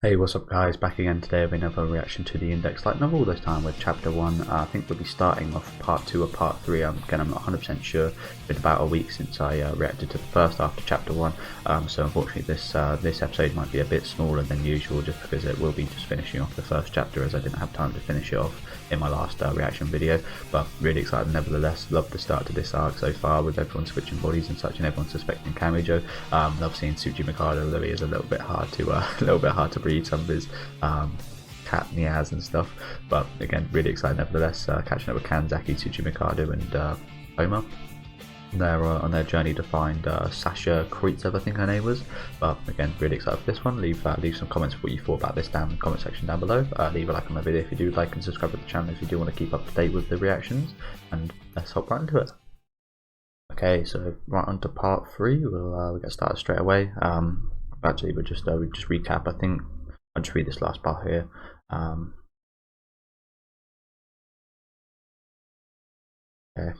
Hey, what's up guys, back again today with another reaction to the Index Light Novel, this time with chapter 1. I think we'll be starting off part 2 or part 3, I'm not 100% sure. It's been about a week since I reacted to the first after chapter 1, so unfortunately this episode might be a bit smaller than usual just because it will be just finishing off the first chapter as I didn't have time to finish it off in my last reaction video, but really excited nevertheless. Love the start to this arc so far with everyone switching bodies and such and everyone suspecting Kamijo. Love seeing Tsuchi Mikado, though he is a little bit hard to read some of his cat meows and stuff, but again really excited nevertheless. Catching up with Kanzaki, Tsuchi Mikado and touma. They're on their journey to find Sasha Kreutzev, I think her name was. But again, really excited for this one. Leave some comments of what you thought about this down in the comment section down below. Leave a like on my video if you do like, and subscribe to the channel if you do want to keep up to date with the reactions. And let's hop right into it. Okay, so right on to part 3. We'll get started straight away. Actually, we'll just recap. I think I'll just read this last part here. Okay.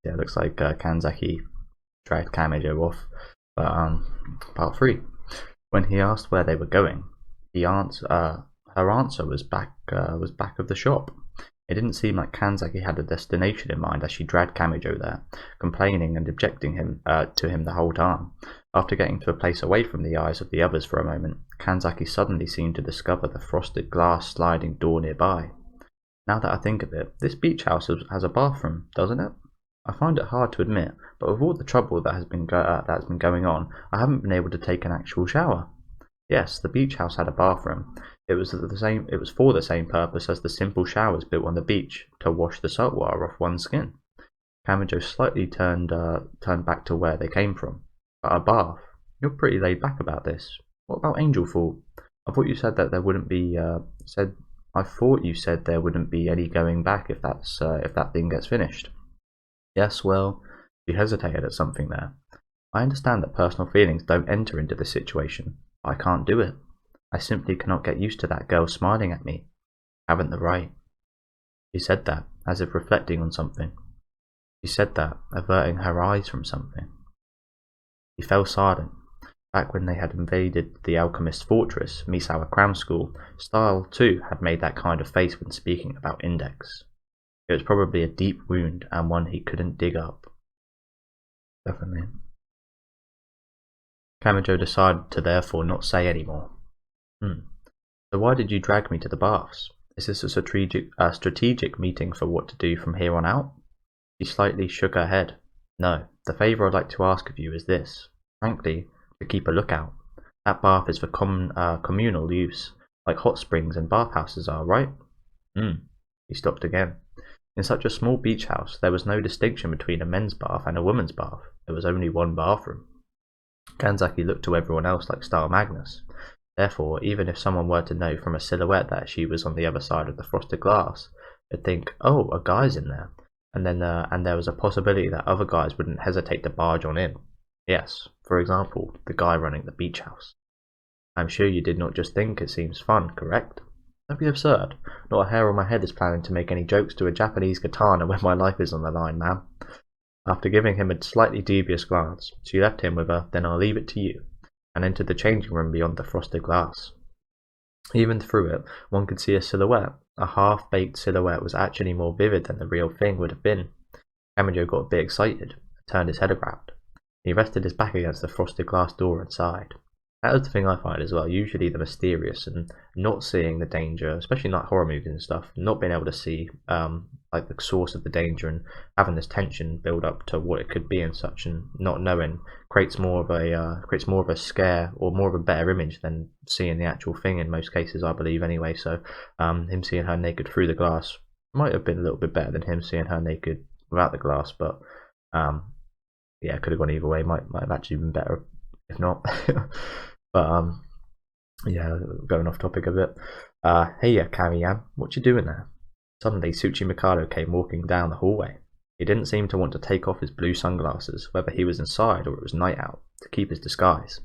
Yeah, it looks like Kanzaki dragged Kamijo off. But part 3. When he asked where they were going, her answer was back of the shop. It didn't seem like Kanzaki had a destination in mind as she dragged Kamijo there, complaining and objecting to him the whole time. After getting to a place away from the eyes of the others for a moment, Kanzaki suddenly seemed to discover the frosted glass sliding door nearby. Now that I think of it, this beach house has a bathroom, doesn't it? I find it hard to admit, but with all the trouble that has been going on, I haven't been able to take an actual shower. Yes, the beach house had a bathroom. It was for the same purpose as the simple showers built on the beach, to wash the salt water off one's skin. Kamijo slightly turned back to where they came from. But a bath? You're pretty laid back about this. What about Angel Fall? I thought you said that there wouldn't be I thought you said there wouldn't be any going back if that thing gets finished. Yes, well, she hesitated at something there. I understand that personal feelings don't enter into this situation. I can't do it. I simply cannot get used to that girl smiling at me. Haven't the right. She said that, as if reflecting on something. She said that, averting her eyes from something. He fell silent. Back when they had invaded the alchemist's fortress, Misawa Cram School, Style too had made that kind of face when speaking about Index. It was probably a deep wound and one he couldn't dig up. Definitely. Kamijo decided to therefore not say any more. So why did you drag me to the baths? Is this a strategic meeting for what to do from here on out? She slightly shook her head. No, the favour I'd like to ask of you is this. Frankly, to keep a lookout. That bath is for communal use, like hot springs and bathhouses are, right? He stopped again. In such a small beach house, there was no distinction between a men's bath and a woman's bath. There was only one bathroom. Kanzaki looked to everyone else like Star Magnus. Therefore, even if someone were to know from a silhouette that she was on the other side of the frosted glass, they'd think, oh, a guy's in there. And there was a possibility that other guys wouldn't hesitate to barge on in. Yes, for example, the guy running the beach house. I'm sure you did not just think it seems fun, correct? Don't be absurd. Not a hair on my head is planning to make any jokes to a Japanese katana when my life is on the line, ma'am. After giving him a slightly dubious glance, she left him with a "then I'll leave it to you," and entered the changing room beyond the frosted glass. Even through it, one could see a silhouette. A half-baked silhouette was actually more vivid than the real thing would have been. Kamijo got a bit excited, and turned his head around. He rested his back against the frosted glass door and sighed. That is the thing I find as well, usually the mysterious and not seeing the danger, especially like horror movies and stuff, not being able to see like the source of the danger and having this tension build up to what it could be and such, and not knowing creates more of a scare or more of a better image than seeing the actual thing in most cases, I believe anyway. So him seeing her naked through the glass might have been a little bit better than him seeing her naked without the glass, but yeah, it could have gone either way. Might have actually been better if not. But yeah, going off topic a bit. Hey, Kami-yan, what you doing there? Suddenly, Tsuchi Mikado came walking down the hallway. He didn't seem to want to take off his blue sunglasses, whether he was inside or it was night out, to keep his disguise.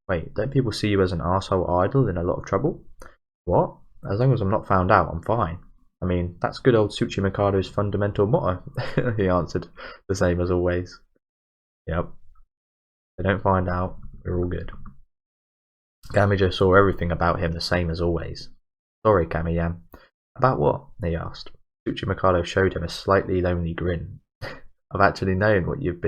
Wait, don't people see you as an arsehole idol in a lot of trouble? What? As long as I'm not found out, I'm fine. I mean, that's good old Tsuchi Mikado's fundamental motto, he answered, the same as always. Yep. They don't find out, we're all good. Kamijo saw everything about him the same as always. Sorry, Kamiyan. About what? He asked. Tsuchimikado showed him a slightly lonely grin. I've actually known what that you've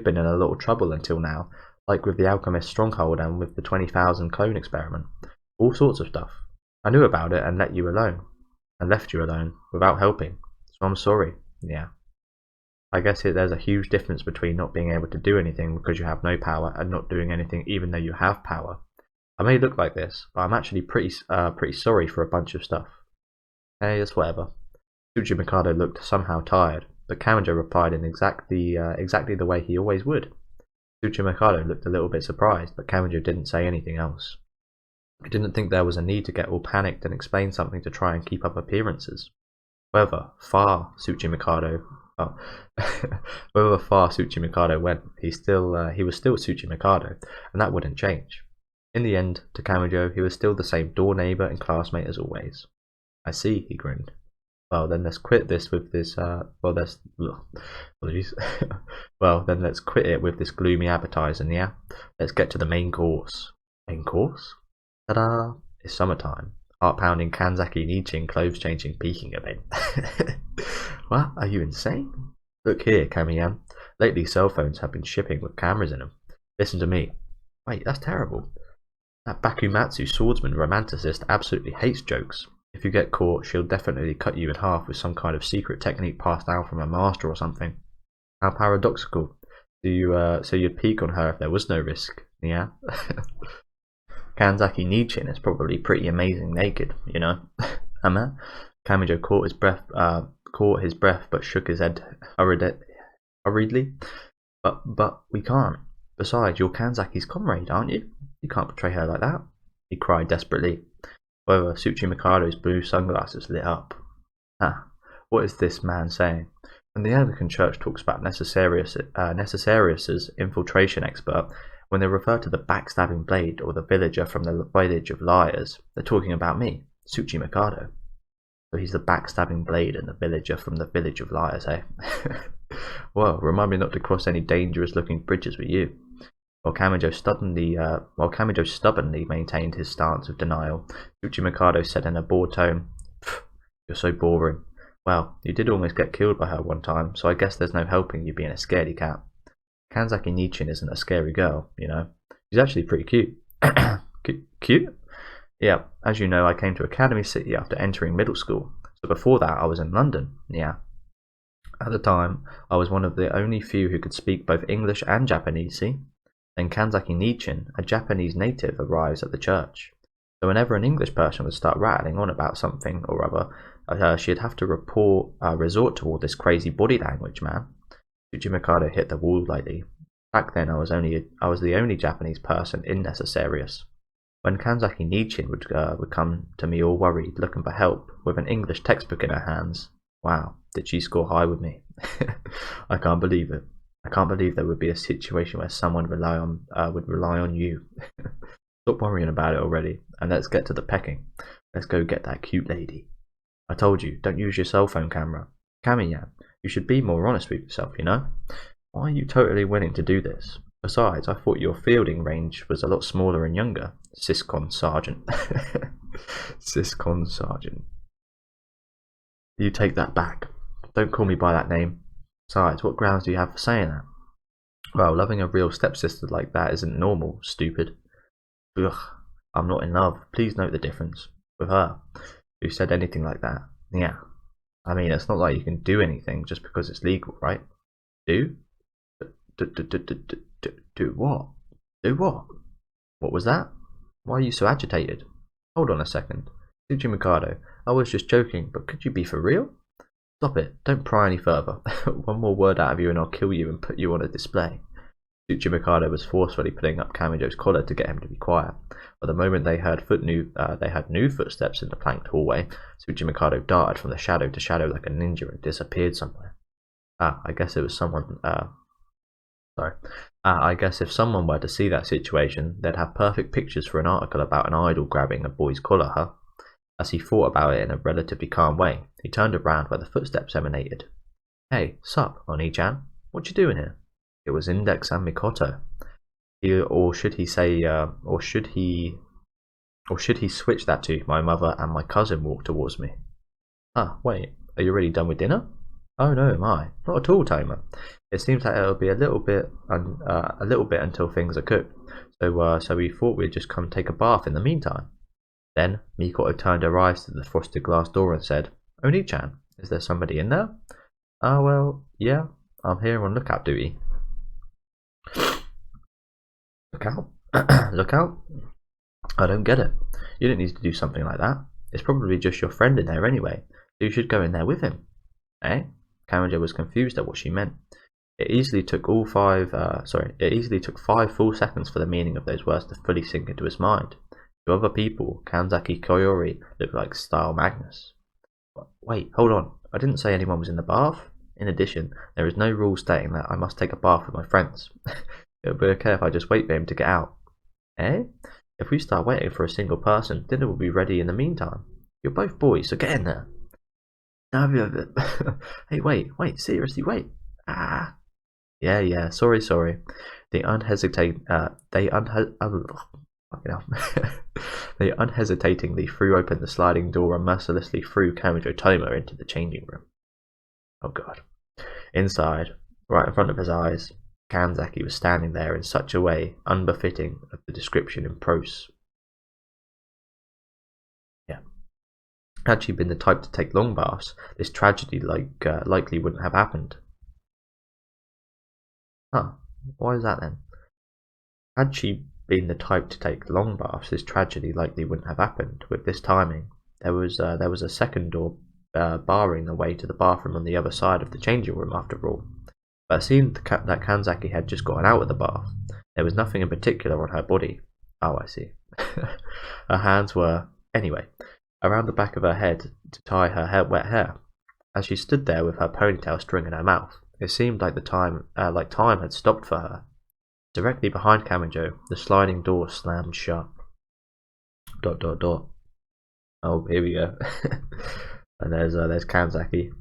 been in a lot of trouble until now, like with the alchemist stronghold and with the 20,000 clone experiment. All sorts of stuff. I knew about it and left you alone, without helping. So I'm sorry. Yeah. I guess there's a huge difference between not being able to do anything because you have no power and not doing anything even though you have power. I may look like this, but I'm actually pretty sorry for a bunch of stuff. Hey, it's whatever. Tsuchimikado looked somehow tired, but Kamijo replied in exactly the way he always would. Tsuchimikado looked a little bit surprised, but Kamijo didn't say anything else. He didn't think there was a need to get all panicked and explain something to try and keep up appearances. However far Tsuchimikado went, he was still Tsuchimikado, and that wouldn't change. In the end, to Kamijo, he was still the same door neighbor and classmate as always. I see, he grinned. Well, then let's quit this with this, apologies. Well, then let's quit it with this gloomy appetizing, yeah? Let's get to the main course. Main course? Ta-da! It's summertime. Heart-pounding Kanzaki Nichin clothes-changing peaking event. What? Are you insane? Look here, Kamiyan. Lately cell phones have been shipping with cameras in them. Listen to me. Wait, that's terrible. That Bakumatsu swordsman romanticist absolutely hates jokes. If you get caught, she'll definitely cut you in half with some kind of secret technique passed down from her master or something. How paradoxical. So you'd peek on her if there was no risk, yeah? Kanzaki Nichin is probably pretty amazing naked, you know? Kamijo caught his breath but shook his head hurriedly. But we can't. Besides, you're Kanzaki's comrade, aren't you? You can't betray her like that, he cried desperately. However, Tsuchimikado's blue sunglasses lit up. What is this man saying? When the Anglican Church talks about Necessarius's infiltration expert, when they refer to the backstabbing blade or the villager from the village of liars, they're talking about me, Tsuchimikado. So he's the backstabbing blade and the villager from the village of liars, eh? Well, remind me not to cross any dangerous-looking bridges with you. While Kamijo stubbornly maintained his stance of denial, Tsuchimikado said in a bored tone, "You're so boring. Well, you did almost get killed by her one time, so I guess there's no helping you being a scaredy cat. Kanzaki Nichin isn't a scary girl, you know. She's actually pretty cute." Cute? Yeah, as you know, I came to Academy City after entering middle school, so before that I was in London, yeah. At the time, I was one of the only few who could speak both English and Japanese, see? Then Kanzaki Nichin, a Japanese native, arrives at the church. So whenever an English person would start rattling on about something or other, she'd have to resort to all this crazy body language, man. Tsuchimikado hit the wall lightly. Back then, I was the only Japanese person in Necessarius. When Kanzaki Nichin would come to me all worried, looking for help, with an English textbook in her hands. Wow, did she score high with me? I can't believe it. I can't believe there would be a situation where someone would rely on you. Stop worrying about it already, and let's get to the pecking. Let's go get that cute lady. I told you, don't use your cell phone camera. Kamiyan, you should be more honest with yourself, you know? Why are you totally willing to do this? Besides, I thought your fielding range was a lot smaller and younger. Syscon Sergeant. Syscon Sergeant. You take that back. Don't call me by that name. Besides, what grounds do you have for saying that? Well, loving a real stepsister like that isn't normal, stupid. Ugh, I'm not in love. Please note the difference. With her. Who said anything like that? Yeah. I mean, it's not like you can do anything just because it's legal, right? Do? Do what? Do what? What was that? Why are you so agitated? Hold on a second. Tsuchimikado, I was just joking, but could you be for real? Stop it. Don't pry any further. One more word out of you and I'll kill you and put you on a display. Tsuchimikado was forcefully pulling up Kamijo's collar to get him to be quiet. But the moment they heard new footsteps in the planked hallway, Tsuchimikado darted from the shadow to shadow like a ninja and disappeared somewhere. I guess it was someone. I guess if someone were to see that situation, they'd have perfect pictures for an article about an idol grabbing a boy's collar, huh? As he thought about it in a relatively calm way, he turned around where the footsteps emanated. Hey, sup, Oni-chan? What you doing here? It was Index and Mikoto. Or should he say, or should he switch that to my mother and my cousin walk towards me? Ah, wait, are you already done with dinner? Oh no, am I? Not at all, Touma. It seems like it'll be a little bit until things are cooked. So we thought we'd just come take a bath in the meantime. Then Mikoto turned her eyes to the frosted glass door and said, Oni-chan, is there somebody in there? Ah, well, yeah, I'm here on lookout duty. Look out? Look out? I don't get it. You didn't need to do something like that. It's probably just your friend in there anyway, so you should go in there with him. Eh? Kamajo was confused at what she meant. It easily took 5 full seconds for the meaning of those words to fully sink into his mind. To other people, Kanzaki Koyori looked like Style Magnus. Wait, hold on. I didn't say anyone was in the bath. In addition, there is no rule stating that I must take a bath with my friends. It would be okay if I just wait for him to get out. Eh? If we start waiting for a single person, dinner will be ready in the meantime. You're both boys, so get in there. Hey, wait, seriously, wait. Ah. Yeah, sorry. They unhesitatingly threw open the sliding door and mercilessly threw Kamajo Touma into the changing room. Oh god. Inside, right in front of his eyes, Kanzaki was standing there in such a way unbefitting of the description in prose. Yeah. Had she been the type to take long baths, this tragedy likely wouldn't have happened. Huh, why is that then? Had she been the type to take long baths, this tragedy likely wouldn't have happened. With this timing, there was a second door barring the way to the bathroom on the other side of the changing room after all. But it seemed that Kanzaki had just gotten out of the bath. There was nothing in particular on her body. Oh, I see. Her hands were, anyway, around the back of her head to tie her wet hair. As she stood there with her ponytail string in her mouth, it seemed like time had stopped for her. Directly behind Kamajo, the sliding door slammed shut. ... Oh, here we go. And there's Kanzaki.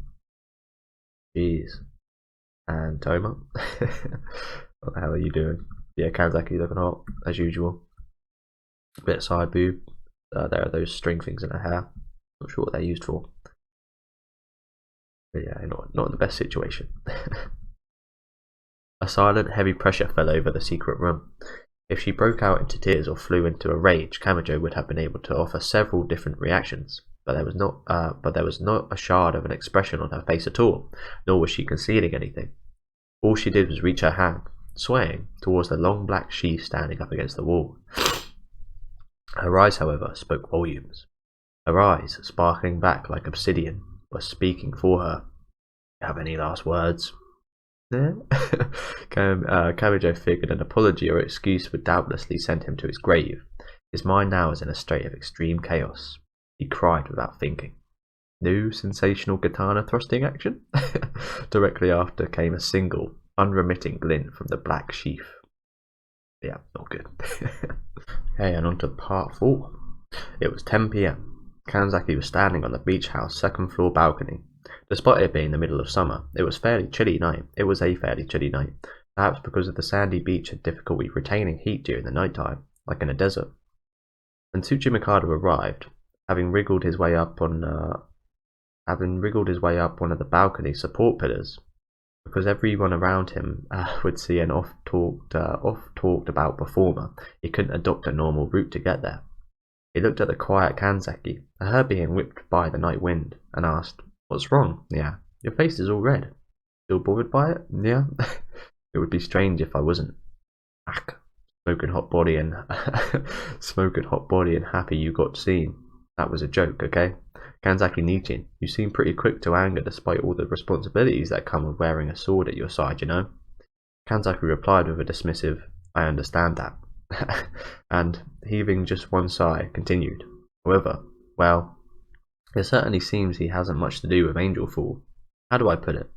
Jeez. And Touma. What the hell are you doing? Yeah, Kanzaki looking hot, as usual. A bit of side boob. There are those string things in her hair. Not sure what they're used for. But yeah, not the best situation. A silent, heavy pressure fell over the secret room. If she broke out into tears or flew into a rage, Kamajo would have been able to offer several different reactions. But there was not a shard of an expression on her face at all, nor was she concealing anything. All she did was reach her hand, swaying, towards the long black sheath standing up against the wall. Her eyes, however, spoke volumes. Her eyes, sparkling back like obsidian, were speaking for her. Have any last words? Kamajo figured an apology or excuse would doubtlessly send him to his grave. His mind now was in a state of extreme chaos. He cried without thinking. New sensational katana thrusting action? Directly after came a single, unremitting glint from the black sheath. Yeah, not good. Okay, and on to part 4. It was 10 p.m. Kanzaki was standing on the beach house second floor balcony. Despite it being the middle of summer, it was a fairly chilly night, perhaps because of the sandy beach had difficulty retaining heat during the night time, like in a desert. When Tsuchimikado arrived, having wriggled his way up one of the balcony support pillars, because everyone around him would see an oft-talked about performer, he couldn't adopt a normal route to get there. He looked at the quiet Kanzaki, her being whipped by the night wind, and asked, What's wrong? Yeah. Your face is all red. Still bothered by it? Yeah. It would be strange if I wasn't. Ack. Smoking hot body and happy you got seen. That was a joke, okay? Kanzaki Nichin, you seem pretty quick to anger despite all the responsibilities that come with wearing a sword at your side, you know? Kanzaki replied with a dismissive, I understand that. And, heaving just one sigh, continued. However, well, it certainly seems he hasn't much to do with Angel Fool. How do I put it?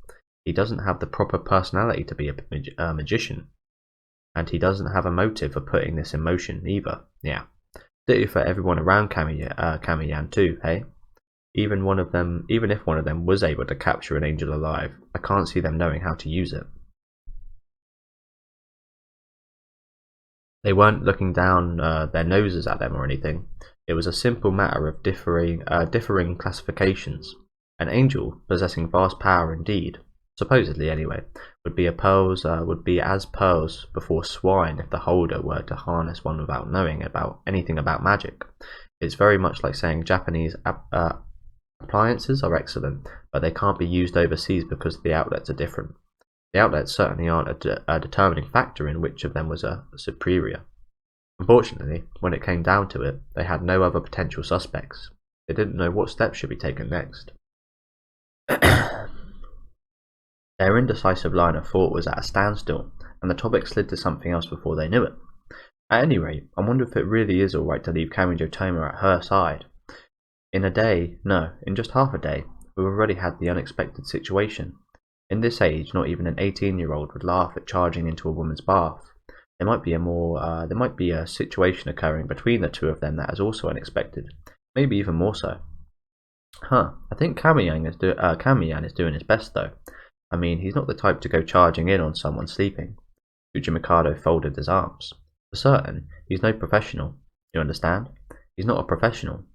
He doesn't have the proper personality to be a magician. And he doesn't have a motive for putting this in motion either. Yeah. Ditty for everyone around Kamiyan too, hey? Even if one of them was able to capture an angel alive, I can't see them knowing how to use it. They weren't looking down their noses at them or anything. It was a simple matter of differing classifications. An angel, possessing vast power indeed, supposedly anyway, would be as pearls before swine if the holder were to harness one without knowing anything about magic. It's very much like saying Japanese appliances are excellent, but they can't be used overseas because the outlets are different. The outlets certainly aren't a determining factor in which of them was a superior. Unfortunately, when it came down to it, they had no other potential suspects. They didn't know what steps should be taken next. Their indecisive line of thought was at a standstill, and the topic slid to something else before they knew it. At any rate, I wonder if it really is alright to leave Kamijo Touma at her side. In just half a day, we've already had the unexpected situation. In this age, not even an 18-year-old would laugh at charging into a woman's bath. There might be a situation occurring between the two of them that is also unexpected, maybe even more so. I think Kamiyan is doing his best though. I mean, he's not the type to go charging in on someone sleeping. Uchimikado folded his arms. For certain, he's no professional. You understand? He's not a professional.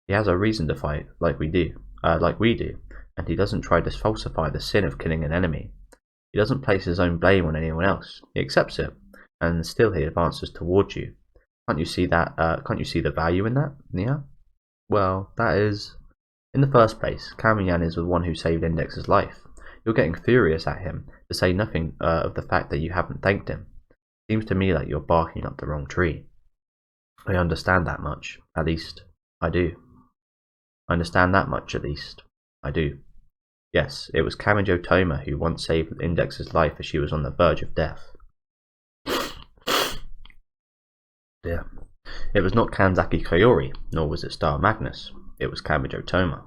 He has a reason to fight, like we do, and he doesn't try to falsify the sin of killing an enemy. He doesn't place his own blame on anyone else. He accepts it, and still he advances towards you. Can't you see that? Can't you see the value in that, Nia? Well, that is... In the first place, Kamiyan is the one who saved Index's life. You're getting furious at him, to say nothing of the fact that you haven't thanked him. Seems to me like you're barking up the wrong tree. I understand that much, at least. I do. I understand that much, at least. I do. Yes, it was Kamijo Touma who once saved Index's life as she was on the verge of death. Yeah. It was not Kanzaki Koyori, nor was it Star Magnus. It was Kamijo Touma.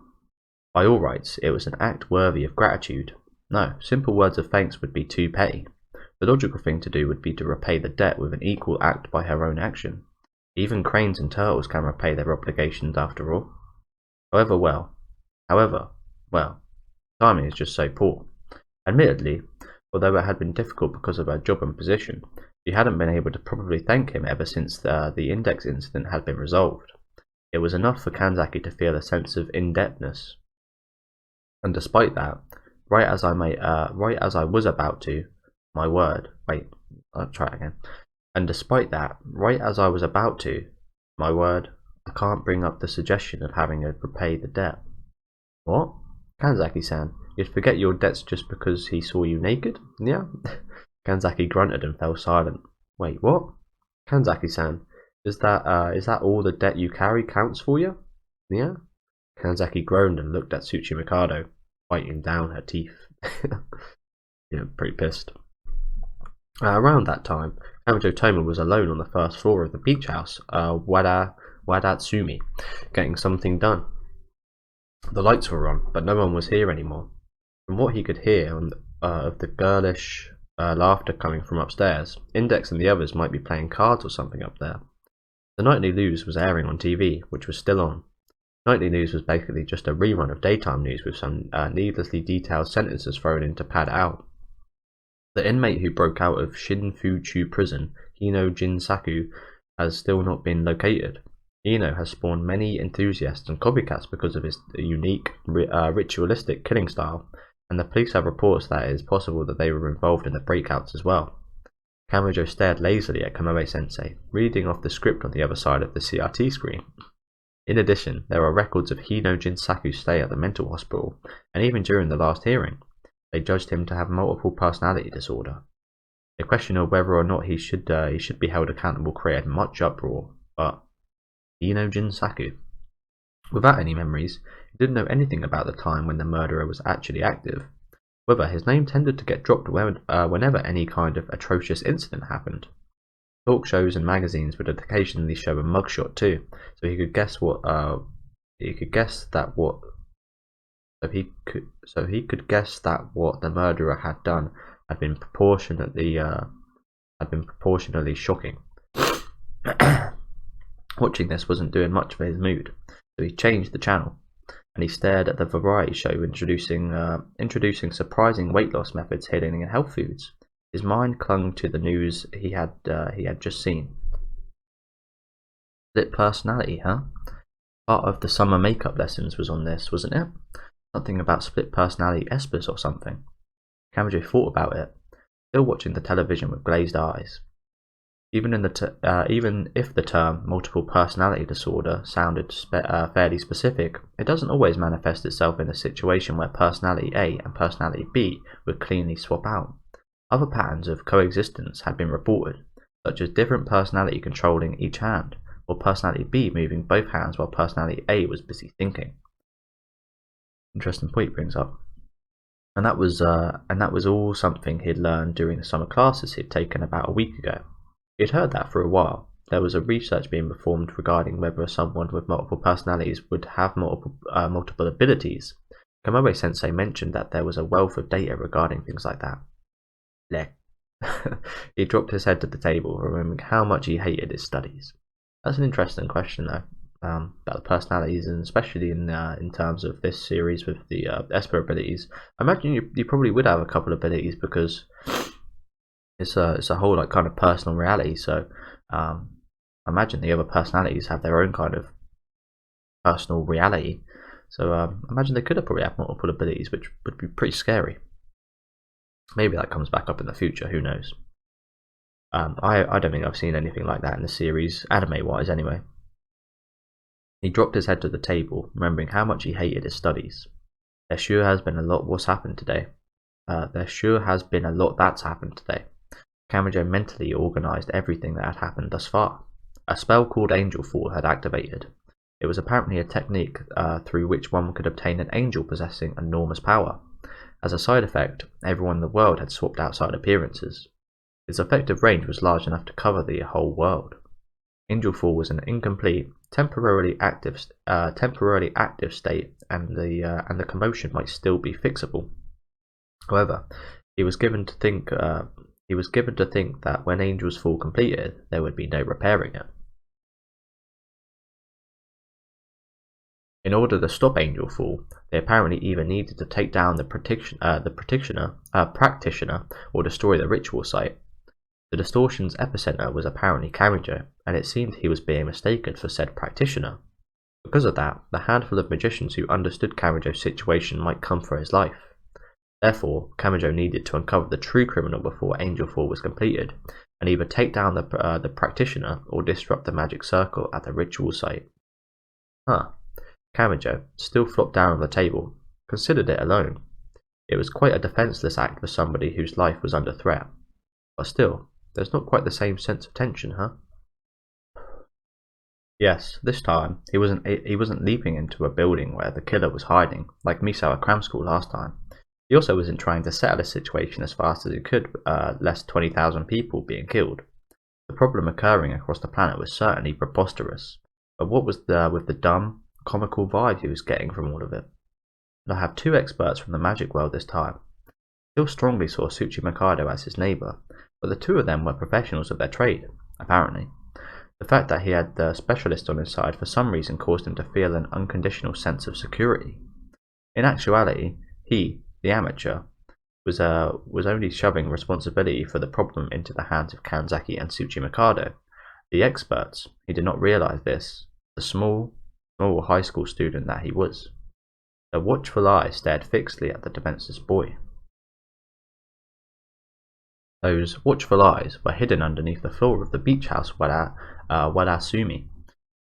By all rights, it was an act worthy of gratitude. No, simple words of thanks would be too petty. The logical thing to do would be to repay the debt with an equal act by her own action. Even cranes and turtles can repay their obligations after all. However, timing is just so poor. Admittedly, although it had been difficult because of her job and position, she hadn't been able to properly thank him ever since the index incident had been resolved. It was enough for Kanzaki to feel a sense of indebtedness. And despite that, right as I was about to, my word, wait, I'll try it again. And despite that, right as I was about to, my word, I can't bring up the suggestion of having her repay the debt. What? Kanzaki-san, you'd forget your debts just because he saw you naked? Yeah? Kanzaki grunted and fell silent. Wait, what? Kanzaki-san, is that all the debt you carry counts for you? Yeah? Kanzaki groaned and looked at Tsuchimikado, biting down her teeth. Yeah, pretty pissed. Around that time, Kamijo Touma was alone on the first floor of the beach house, Wadatsumi, getting something done. The lights were on, but no one was here anymore. From what he could hear of the girlish laughter coming from upstairs, Index and the others might be playing cards or something up there. The nightly news was airing on TV, which was still on. Nightly news was basically just a rerun of daytime news with some needlessly detailed sentences thrown in to pad it out. The inmate who broke out of Shinfuchu prison, Hino Jinsaku, has still not been located. Hino has spawned many enthusiasts and copycats because of his unique, ritualistic killing style, and the police have reports that it is possible that they were involved in the breakouts as well. Kamijo stared lazily at Kamome-sensei, reading off the script on the other side of the CRT screen. In addition, there are records of Hino Jinsaku's stay at the mental hospital, and even during the last hearing, they judged him to have multiple personality disorder. The question of whether or not he should be held accountable created much uproar, but Hino Jinsaku. Without any memories, he didn't know anything about the time when the murderer was actually active. However, his name tended to get dropped whenever any kind of atrocious incident happened. Talk shows and magazines would occasionally show a mugshot too, so he could guess that what the murderer had done had been proportionately shocking. Watching this wasn't doing much for his mood, so he changed the channel, and he stared at the variety show introducing surprising weight loss methods hidden in health foods. His mind clung to the news he had just seen. Split personality, huh? Part of the summer makeup lessons was on this, wasn't it? Something about split personality espers or something. Camajo thought about it, still watching the television with glazed eyes. Even if the term multiple personality disorder sounded fairly specific, it doesn't always manifest itself in a situation where personality A and personality B would cleanly swap out. Other patterns of coexistence had been reported, such as different personality controlling each hand, or personality B moving both hands while personality A was busy thinking. Interesting point he brings up. And that was all something he'd learned during the summer classes he'd taken about a week ago. He'd heard that for a while. There was a research being performed regarding whether someone with multiple personalities would have multiple abilities. Kamoe-sensei mentioned that there was a wealth of data regarding things like that. Lek. He dropped his head to the table, remembering how much he hated his studies. That's an interesting question, though, about the personalities, and especially in terms of this series with the Esper abilities. I imagine you probably would have a couple of abilities because it's a whole like kind of personal reality. So I imagine the other personalities have their own kind of personal reality. So I imagine they could have probably have multiple abilities, which would be pretty scary. Maybe that comes back up in the future. Who knows? I don't think I've seen anything like that in the series, anime-wise anyway. He dropped his head to the table, remembering how much he hated his studies. There sure has been a lot that's happened today. Camajo mentally organised everything that had happened thus far. A spell called Angel Fall had activated. It was apparently a technique through which one could obtain an angel possessing enormous power. As a side effect, everyone in the world had swapped outside appearances. Its effective range was large enough to cover the whole world. Angel Fall was an incomplete, temporarily active state, and the commotion might still be fixable. However, he was given to think that when Angel's Fall completed, there would be no repairing it. In order to stop Angel Fall, they apparently either needed to take down the practitioner or destroy the ritual site. The distortion's epicenter was apparently Camajo, and it seemed he was being mistaken for said practitioner. Because of that, the handful of magicians who understood Camajo's situation might come for his life. Therefore, Camajo needed to uncover the true criminal before Angel Fall was completed, and either take down the practitioner or disrupt the magic circle at the ritual site. Camajo, still flopped down on the table, considered it alone. It was quite a defenceless act for somebody whose life was under threat. But still, there's not quite the same sense of tension, huh? Yes, this time he wasn't leaping into a building where the killer was hiding, like Misha at cram school last time. He also wasn't trying to settle the situation as fast as he could, less 20,000 people being killed. The problem occurring across the planet was certainly preposterous, but what was there with the dumb, comical vibe he was getting from all of it? And I have two experts from the magic world this time. Still strongly saw Tsuchimikado as his neighbour, but the two of them were professionals of their trade, apparently. The fact that he had the specialist on his side for some reason caused him to feel an unconditional sense of security. In actuality, he, the amateur, was only shoving responsibility for the problem into the hands of Kanzaki and Tsuchimikado. The experts, he did not realise this, the small high school student that he was. Their watchful eyes stared fixedly at the defenceless boy. Those watchful eyes were hidden underneath the floor of the beach house Wadasumi.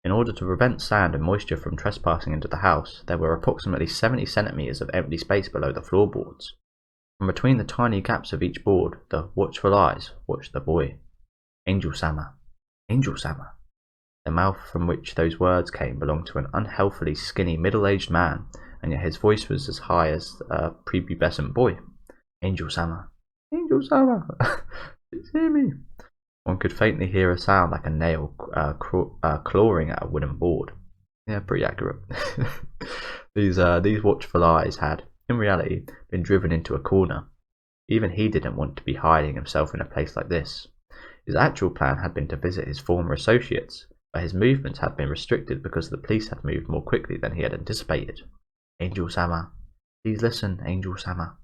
In order to prevent sand and moisture from trespassing into the house, there were approximately 70 centimeters of empty space below the floorboards. From between the tiny gaps of each board, the watchful eyes watched the boy. Angel-sama. Angel-sama. The mouth from which those words came belonged to an unhealthily skinny middle-aged man, and yet his voice was as high as a prepubescent boy. Angel-sama. Angel-sama. See me. One could faintly hear a sound like a nail clawing at a wooden board. Yeah, pretty accurate. These watchful eyes had, in reality, been driven into a corner. Even he didn't want to be hiding himself in a place like this. His actual plan had been to visit his former associates, but his movements had been restricted because the police had moved more quickly than he had anticipated. Angel-sama. Please listen, Angel-sama.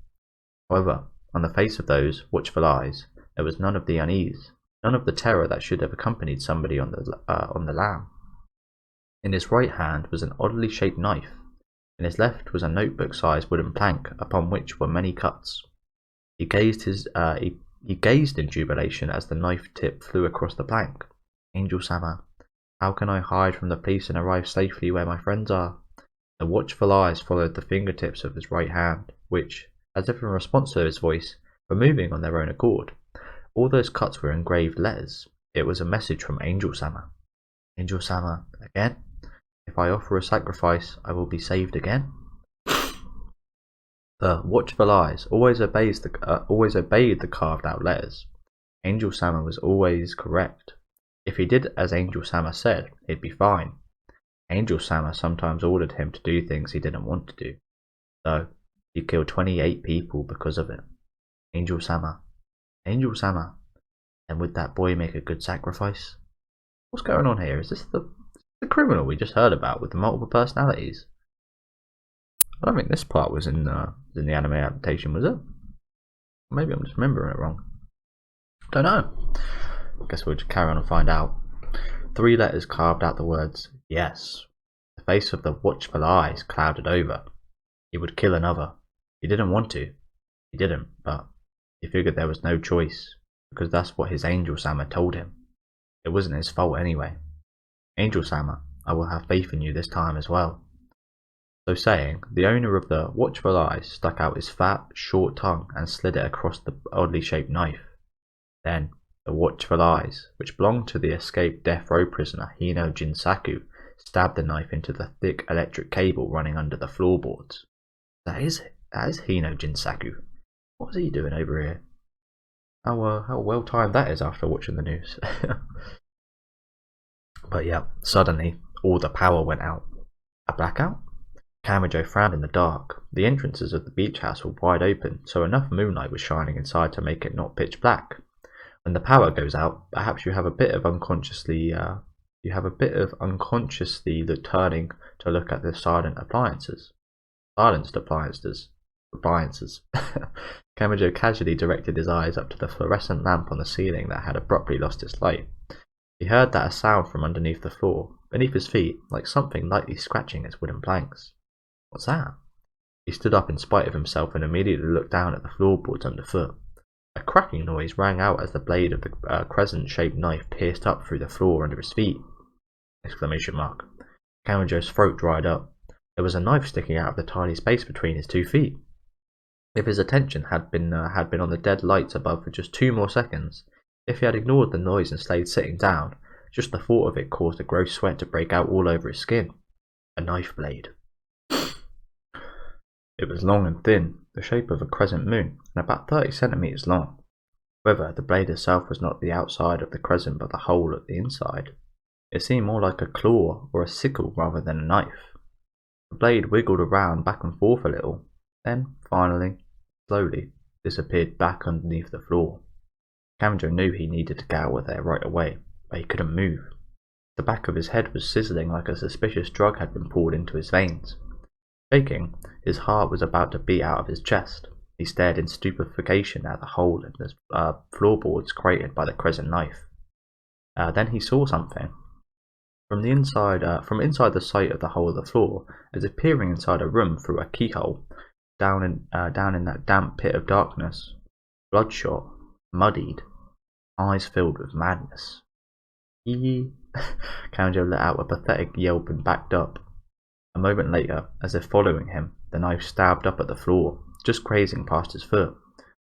However, on the face of those watchful eyes, there was none of the unease, none of the terror that should have accompanied somebody on the lam. In his right hand was an oddly shaped knife. In his left was a notebook-sized wooden plank upon which were many cuts. He gazed in jubilation as the knife tip flew across the plank. Angel-sama, how can I hide from the police and arrive safely where my friends are? The watchful eyes followed the fingertips of his right hand, which, as if in response to his voice, were moving on their own accord. All those cuts were engraved letters. It was a message from Angel-sama. Angel-sama, again? If I offer a sacrifice, I will be saved again? The watchful eyes always obeyed the carved-out letters. Angel-sama was always correct. If he did as Angel-sama said, he'd be fine. Angel-sama sometimes ordered him to do things he didn't want to do. So, he killed 28 people because of it. Angel-sama. Angel-sama. And would that boy make a good sacrifice? What's going on here? Is this the criminal we just heard about with the multiple personalities? I don't think this part was in the anime adaptation, was it? Maybe I'm just remembering it wrong. Don't know. I guess we'll just carry on and find out. 3 letters carved out the words, yes. The face of the watchful eyes clouded over. He would kill another. He didn't want to. He didn't, but he figured there was no choice, because that's what his Angel-sama told him. It wasn't his fault anyway. Angel-sama, I will have faith in you this time as well. So saying, the owner of the watchful eyes stuck out his fat, short tongue and slid it across the oddly shaped knife. Then, the watchful eyes, which belonged to the escaped death row prisoner Hino Jinsaku, stabbed the knife into the thick electric cable running under the floorboards. That is Hino Jinsaku. What was he doing over here? How well timed that is after watching the news. But yeah, suddenly all the power went out. A blackout? Kamijo frowned in the dark. The entrances of the beach house were wide open, so enough moonlight was shining inside to make it not pitch black. When the power goes out, perhaps you have a bit of unconsciously turning to look at the silenced appliances. Kamijo casually directed his eyes up to the fluorescent lamp on the ceiling that had abruptly lost its light. He heard that a sound from underneath the floor, beneath his feet, like something lightly scratching its wooden planks. What's that? He stood up in spite of himself and immediately looked down at the floorboards underfoot. A cracking noise rang out as the blade of the crescent-shaped knife pierced up through the floor under his feet. ! Kamijo's throat dried up. There was a knife sticking out of the tiny space between his 2 feet. If his attention had been on the dead lights above for just 2 more seconds, if he had ignored the noise and stayed sitting down, just the thought of it caused a gross sweat to break out all over his skin. A knife blade. It was long and thin, the shape of a crescent moon, and about 30 centimeters long. However, the blade itself was not the outside of the crescent but the whole of the inside. It seemed more like a claw or a sickle rather than a knife. The blade wiggled around back and forth a little, then, finally, slowly, disappeared back underneath the floor. Kamijo knew he needed to get out of there right away, but he couldn't move. The back of his head was sizzling like a suspicious drug had been poured into his veins. Shaking, his heart was about to beat out of his chest. He stared in stupefaction at the hole in the floorboards created by the crescent knife. Then he saw something. From inside the sight of the hole of the floor, as if peering inside a room through a keyhole, down in that damp pit of darkness, bloodshot, muddied, eyes filled with madness. Kamijo let out a pathetic yelp and backed up. A moment later, as if following him, the knife stabbed up at the floor, just grazing past his foot.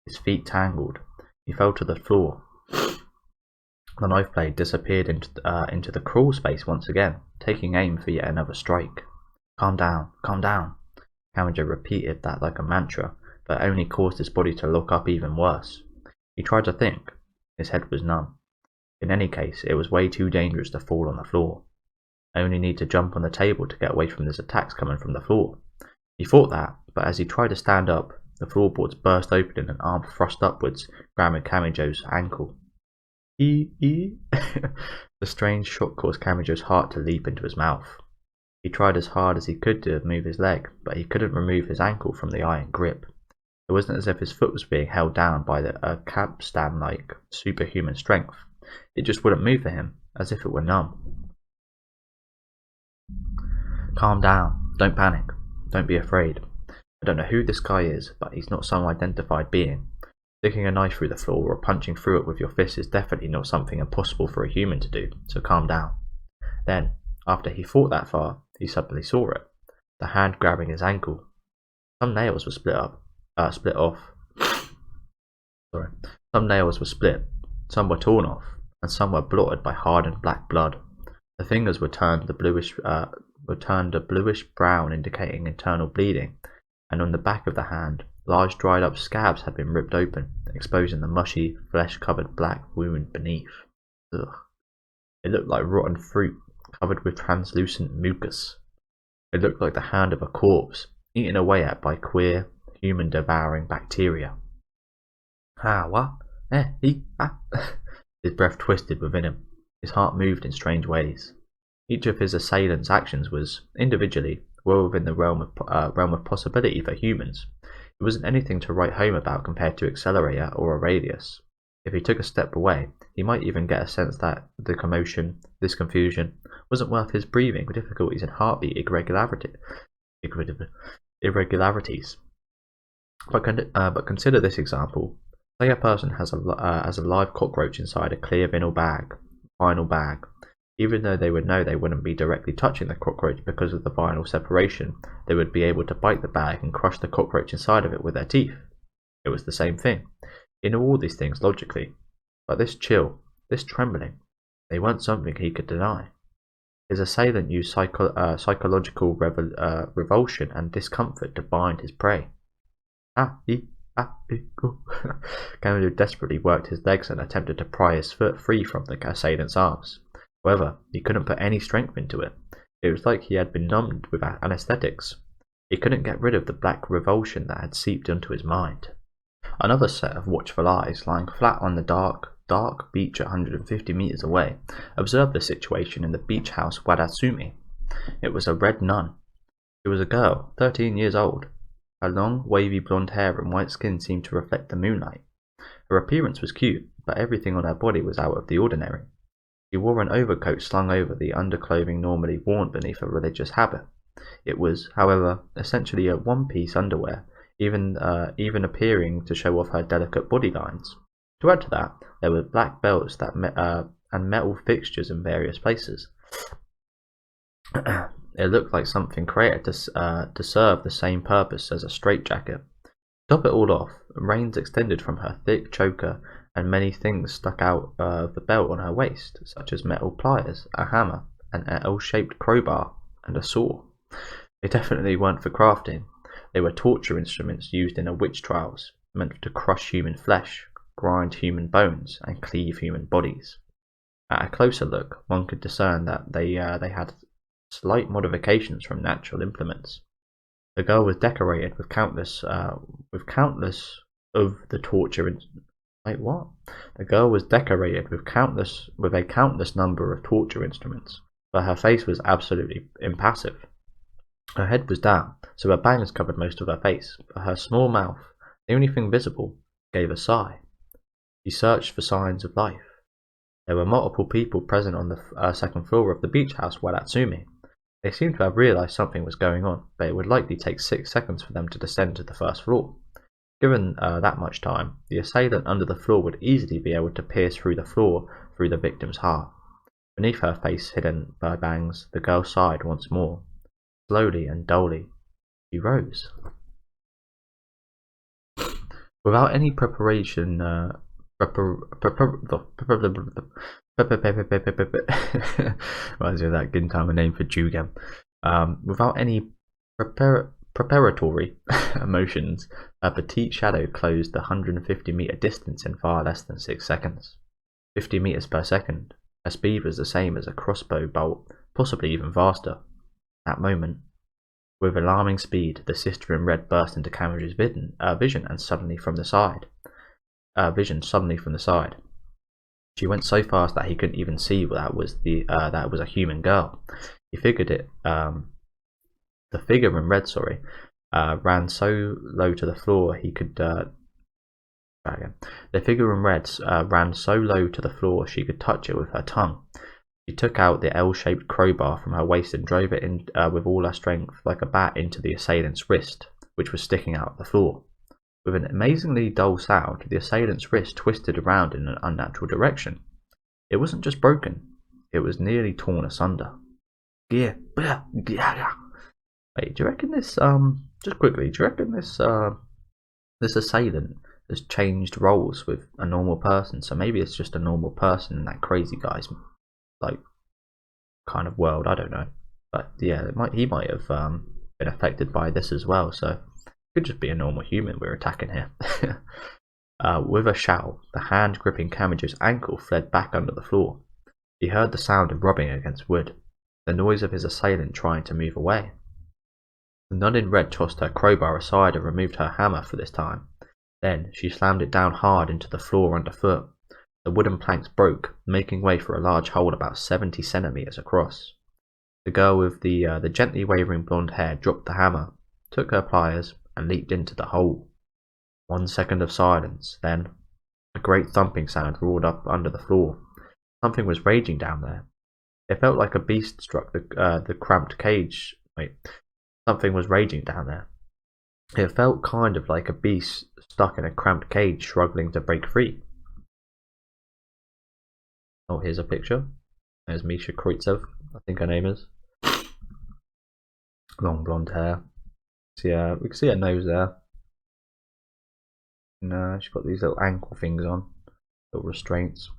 His feet tangled. He fell to the floor. The knife blade disappeared into the crawl space once again, taking aim for yet another strike. Calm down, calm down. Kamijo repeated that like a mantra, but it only caused his body to lock up even worse. He tried to think. His head was numb. In any case, it was way too dangerous to fall on the floor. I only need to jump on the table to get away from these attacks coming from the floor. He thought that, but as he tried to stand up, the floorboards burst open and an arm thrust upwards, grabbing Kamijo's ankle. The strange shock caused Kamijo's heart to leap into his mouth. He tried as hard as he could to move his leg, but he couldn't remove his ankle from the iron grip. It wasn't as if his foot was being held down by a capstan-like superhuman strength. It just wouldn't move for him, as if it were numb. Calm down. Don't panic. Don't be afraid. I don't know who this guy is, but he's not some identified being. Sticking a knife through the floor or punching through it with your fist is definitely not something impossible for a human to do, so calm down. Then, after he thought that far, he suddenly saw it. The hand grabbing his ankle. Some nails were split off. Sorry. Some nails were split, some were torn off, and some were blotted by hardened black blood. The fingers were turned a bluish brown, indicating internal bleeding, and on the back of the hand, large dried up scabs had been ripped open, exposing the mushy, flesh-covered black wound beneath. Ugh. It looked like rotten fruit, covered with translucent mucus. It looked like the hand of a corpse, eaten away at by queer, human-devouring bacteria. What? His breath twisted within him. His heart moved in strange ways. Each of his assailant's actions was, individually, well within the realm of possibility for humans. It wasn't anything to write home about compared to Accelerator or Aurelius. If he took a step away, he might even get a sense that the commotion, this confusion, wasn't worth his breathing, difficulties, and heartbeat irregularities. But consider this example. Say a person has a live cockroach inside a clear vinyl bag. Even though they would know they wouldn't be directly touching the cockroach because of the vinyl separation, they would be able to bite the bag and crush the cockroach inside of it with their teeth. It was the same thing. He knew all these things logically, but this chill, this trembling, they weren't something he could deny. His assailant used psychological revulsion and discomfort to bind his prey. Camus desperately worked his legs and attempted to pry his foot free from the assailant's arms. However, he couldn't put any strength into it. It was like he had been numbed with anesthetics. He couldn't get rid of the black revulsion that had seeped into his mind. Another set of watchful eyes, lying flat on the dark beach 150 meters away, observed the situation in the beach house Wadatsumi. It was a red nun. She was a girl, 13 years old. Her long, wavy blonde hair and white skin seemed to reflect the moonlight. Her appearance was cute, but everything on her body was out of the ordinary. She wore an overcoat slung over the underclothing normally worn beneath a religious habit. It was, however, essentially a one-piece underwear, even appearing to show off her delicate body lines. To add to that, there were black belts and metal fixtures in various places. It looked like something created to serve the same purpose as a straitjacket. To top it all off, reins extended from her thick choker, and many things stuck out of the belt on her waist, such as metal pliers, a hammer, an L-shaped crowbar, and a saw. They definitely weren't for crafting. They were torture instruments used in witch trials, meant to crush human flesh, grind human bones, and cleave human bodies. At a closer look, one could discern that they had slight modifications from natural implements. The girl was decorated with countless of the torture. The girl was decorated with a countless number of torture instruments, but her face was absolutely impassive. Her head was down, so her bangs covered most of her face, but her small mouth, the only thing visible, gave a sigh. She searched for signs of life. There were multiple people present on the second floor of the beach house Wadatsumi. They seemed to have realized something was going on, but it would likely take 6 seconds for them to descend to the first floor. Given that much time, the assailant under the floor would easily be able to pierce through the floor through the victim's heart. Beneath her face hidden by bangs, the girl sighed once more. Slowly and dully, she rose. Without any preparation, reminds me of that Gintama name for Jugen. Without any preparatory emotions, a petite shadow closed the 150-meter distance in far less than 6 seconds. 50 meters per second. Her speed was the same as a crossbow bolt, possibly even faster. At that moment, with alarming speed, the sister in red burst into Camus' vision suddenly from the side. She went so fast that he couldn't even see that it was a human girl. He figured it. The figure in red, ran so low to the floor he could. The figure in red ran so low to the floor she could touch it with her tongue. She took out the L-shaped crowbar from her waist and drove it in with all her strength like a bat into the assailant's wrist, which was sticking out of the floor. With an amazingly dull sound, the assailant's wrist twisted around in an unnatural direction. It wasn't just broken, it was nearly torn asunder. Wait, do you reckon this, just quickly, do you reckon this assailant has changed roles with a normal person? So maybe it's just a normal person in that crazy guy's, like, kind of world, I don't know. But yeah, he might have been affected by this as well, so it could just be a normal human we're attacking here. With a shout, the hand gripping Kamajo's ankle fled back under the floor. He heard the sound of rubbing against wood, the noise of his assailant trying to move away. The nun in red tossed her crowbar aside and removed her hammer for this time. Then she slammed it down hard into the floor underfoot. The wooden planks broke, making way for a large hole about 70 centimeters across. The girl with the gently wavering blonde hair dropped the hammer, took her pliers, and leaped into the hole. 1 second of silence, then a great thumping sound roared up under the floor. Something was raging down there. It felt like a beast struck the cramped cage. Something was raging down there. It felt kind of like a beast stuck in a cramped cage struggling to break free. Oh, here's a picture. There's Misha Kroitsev, I think her name is. Long blonde hair. We can see her nose there. And she's got these little ankle things on. Little restraints.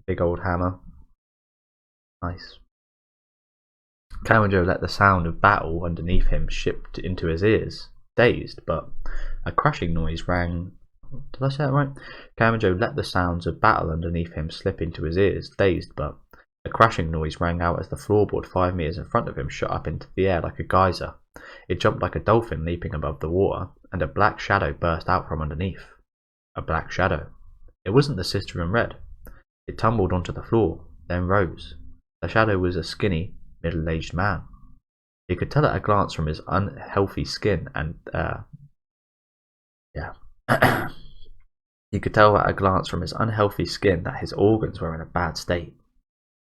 Big old hammer. Nice. Kamajo let the sound of battle underneath him shipped into his ears, dazed, but a crashing noise rang. Did I say that right? Kamajo let the sounds of battle underneath him slip into his ears, dazed, but a crashing noise rang out as the floorboard 5 meters in front of him shot up into the air like a geyser. It jumped like a dolphin leaping above the water, and a black shadow burst out from underneath. A black shadow. It wasn't the sister in red. It tumbled onto the floor, then rose. The shadow was a skinny, middle-aged man. He could tell at a glance from his unhealthy skin He could tell at a glance from his unhealthy skin that his organs were in a bad state.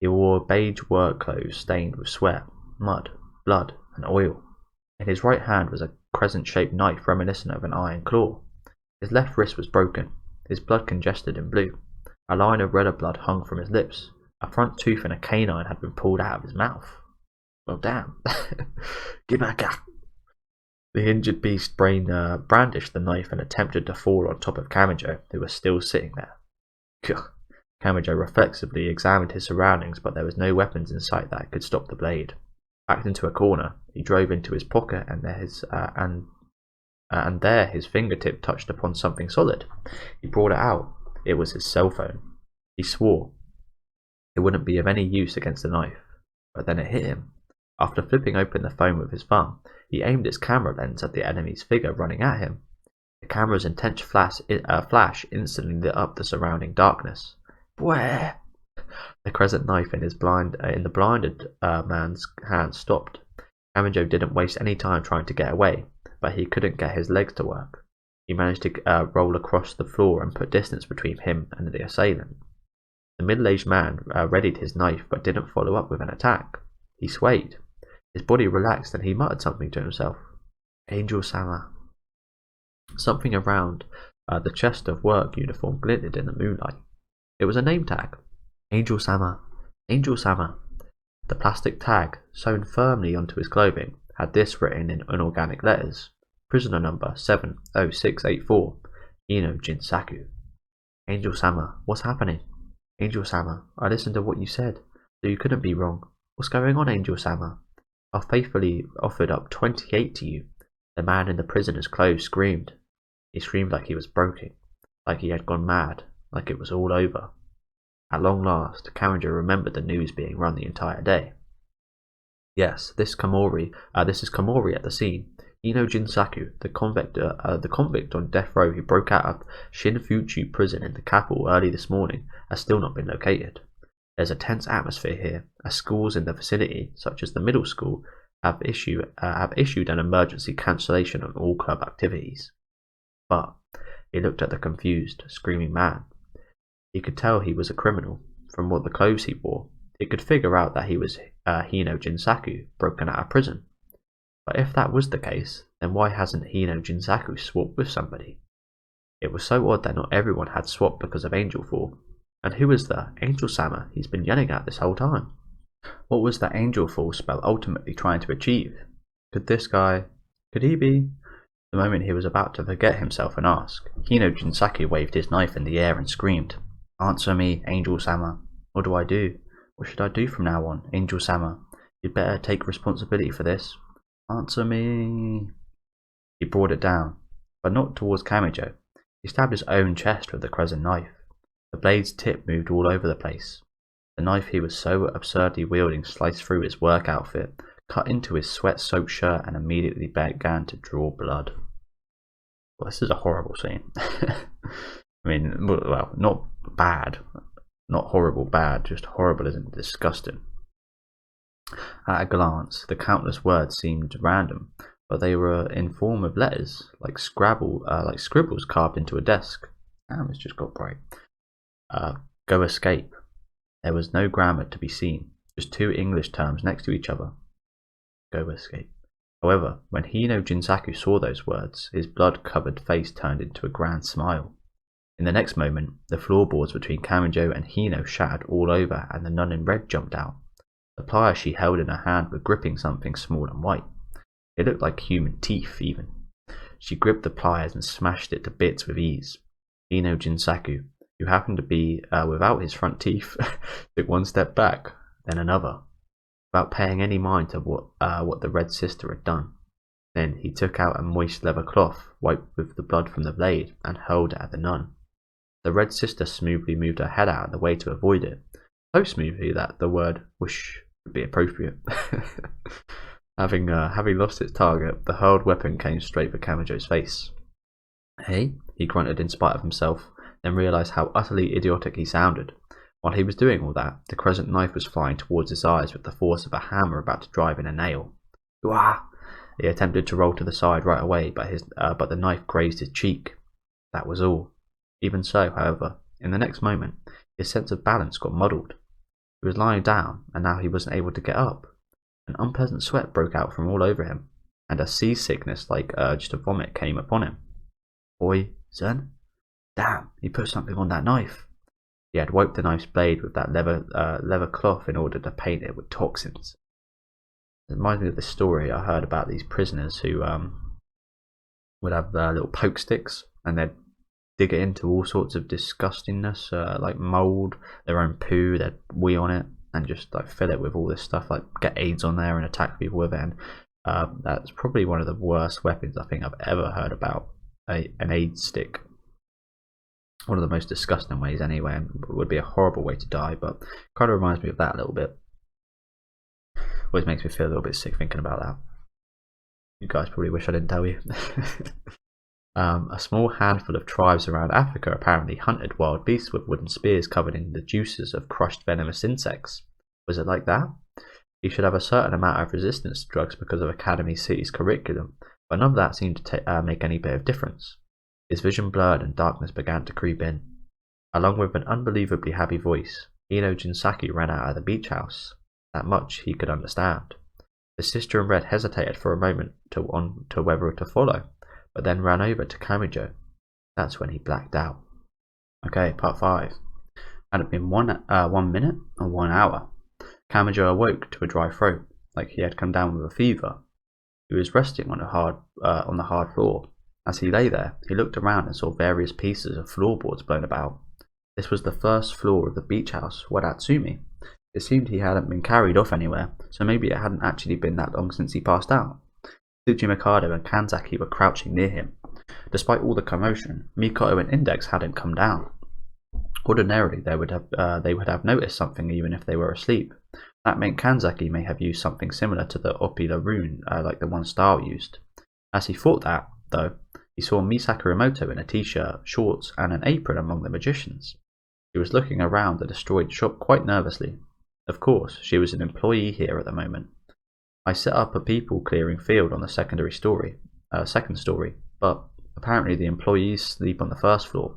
He wore beige work clothes stained with sweat, mud, blood, and oil. In his right hand was a crescent-shaped knife reminiscent of an iron claw. His left wrist was broken, his blood congested and blue. A line of redder blood hung from his lips. A front tooth and a canine had been pulled out of his mouth. Well, damn. Give back up. The injured beast brandished the knife and attempted to fall on top of Kamajo, who was still sitting there. Kamajo reflexively examined his surroundings, but there was no weapons in sight that could stop the blade. Backed into a corner, he drove into his pocket, and there his fingertip touched upon something solid. He brought it out. It was his cell phone. He swore it wouldn't be of any use against the knife, but then it hit him. After flipping open the phone with his thumb, he aimed its camera lens at the enemy's figure running at him. The camera's intense flash instantly lit up the surrounding darkness. Bwah! The crescent knife in the blinded man's hand stopped. Kamajo didn't waste any time trying to get away, but he couldn't get his legs to work. He managed to roll across the floor and put distance between him and the assailant. The middle-aged man readied his knife but didn't follow up with an attack. He swayed. His body relaxed and he muttered something to himself. Angel-sama. Something around the chest of work uniform glittered in the moonlight. It was a name tag. Angel-sama. Angel-sama. The plastic tag, sewn firmly onto his clothing, had this written in inorganic letters. Prisoner number 70684. Ino Jinsaku. Angel-sama, what's happening? Angel-sama, I listened to what you said, so you couldn't be wrong. What's going on, Angel-sama? I've faithfully offered up 28 to you. The man in the prisoner's clothes screamed. He screamed like he was broken, like he had gone mad, like it was all over. At long last, Kamajo remembered the news being run the entire day. Yes, this is Komori at the scene. Ino Jinsaku, the convict on death row who broke out of Shinfuchu prison in the capital early this morning, has still not been located. There's a tense atmosphere here, as schools in the vicinity, such as the middle school, have issued an emergency cancellation on all club activities. But he looked at the confused, screaming man. He could tell he was a criminal, from what the clothes he wore, it could figure out that he was Hino Jinsaku, broken out of prison. But if that was the case, then why hasn't Hino Jinsaku swapped with somebody? It was so odd that not everyone had swapped because of Angel Fall. And who is the Angel Sama he's been yelling at this whole time? What was the Angel Fall spell ultimately trying to achieve? Could he be? The moment he was about to forget himself and ask, Hino Jinsaku waved his knife in the air and screamed, "Answer me, Angel Sama. What do I do? What should I do from now on, Angel Sama? You'd better take responsibility for this. Answer me." He brought it down, but not towards Kamijo. He stabbed his own chest with the crescent knife. The blade's tip moved all over the place. The knife he was so absurdly wielding sliced through his work outfit, cut into his sweat-soaked shirt, and immediately began to draw blood. Well, this is a horrible scene. I mean, well, not bad. Not horrible bad, just horrible as in disgusting. At a glance, the countless words seemed random, but they were in form of letters, like scribbles carved into a desk. Damn, it's just got bright. Go escape. There was no grammar to be seen, just two English terms next to each other. Go escape. However, when Hino Jinsaku saw those words, his blood-covered face turned into a grand smile. In the next moment, the floorboards between Kamijo and Hino shattered all over, and the nun in red jumped out. The pliers she held in her hand were gripping something small and white. It looked like human teeth, even. She gripped the pliers and smashed it to bits with ease. Hino Jinsaku, who happened to be without his front teeth, took one step back, then another, without paying any mind to what the Red Sister had done. Then he took out a moist leather cloth, wiped with the blood from the blade, and hurled it at the nun. The Red Sister smoothly moved her head out of the way to avoid it, so smoothly that the word "whoosh" would be appropriate. Having lost its target, the hurled weapon came straight for Kamijo's face. "Hey?" he grunted in spite of himself, then realised how utterly idiotic he sounded. While he was doing all that, the crescent knife was flying towards his eyes with the force of a hammer about to drive in a nail. Wah! He attempted to roll to the side right away, but the knife grazed his cheek. That was all. Even so, however, in the next moment, his sense of balance got muddled. He was lying down, and now he wasn't able to get up. An unpleasant sweat broke out from all over him, and a seasickness-like urge to vomit came upon him. Poison? Damn, he put something on that knife. He had wiped the knife's blade with that leather cloth in order to paint it with toxins. It reminds me of the story I heard about these prisoners who would have little poke sticks, and they'd dig it into all sorts of disgustingness, like mold, their own poo, they'd wee on it, and just like fill it with all this stuff, like get AIDS on there and attack people with it. And that's probably one of the worst weapons I think I've ever heard about, an AIDS stick. One of the most disgusting ways anyway, and would be a horrible way to die, but kind of reminds me of that a little bit. Always makes me feel a little bit sick thinking about that. You guys probably wish I didn't tell you. A small handful of tribes around Africa apparently hunted wild beasts with wooden spears covered in the juices of crushed venomous insects. Was it like that? You should have a certain amount of resistance to drugs because of Academy City's curriculum, but none of that seemed to make any bit of difference. His vision blurred and darkness began to creep in. Along with an unbelievably happy voice, Hino Jinsaku ran out of the beach house. That much he could understand. The sister in red hesitated for a moment to whether to follow, but then ran over to Kamijo. That's when he blacked out. Okay, part 5. Had it been 1 minute or 1 hour, Kamijo awoke to a dry throat, like he had come down with a fever. He was resting on the hard floor. As he lay there, he looked around and saw various pieces of floorboards blown about. This was the first floor of the beach house, Wadatsumi. It seemed he hadn't been carried off anywhere, so maybe it hadn't actually been that long since he passed out. Tsuji Mikado and Kanzaki were crouching near him. Despite all the commotion, Mikoto and Index hadn't come down. Ordinarily, they would have noticed something even if they were asleep. That meant Kanzaki may have used something similar to the Opila rune, like the one Star used. As he thought that, though, he saw Misaka Remoto in a t-shirt, shorts, and an apron among the magicians. She was looking around the destroyed shop quite nervously. Of course, she was an employee here at the moment. I set up a people-clearing field on the second story, but apparently the employees sleep on the first floor,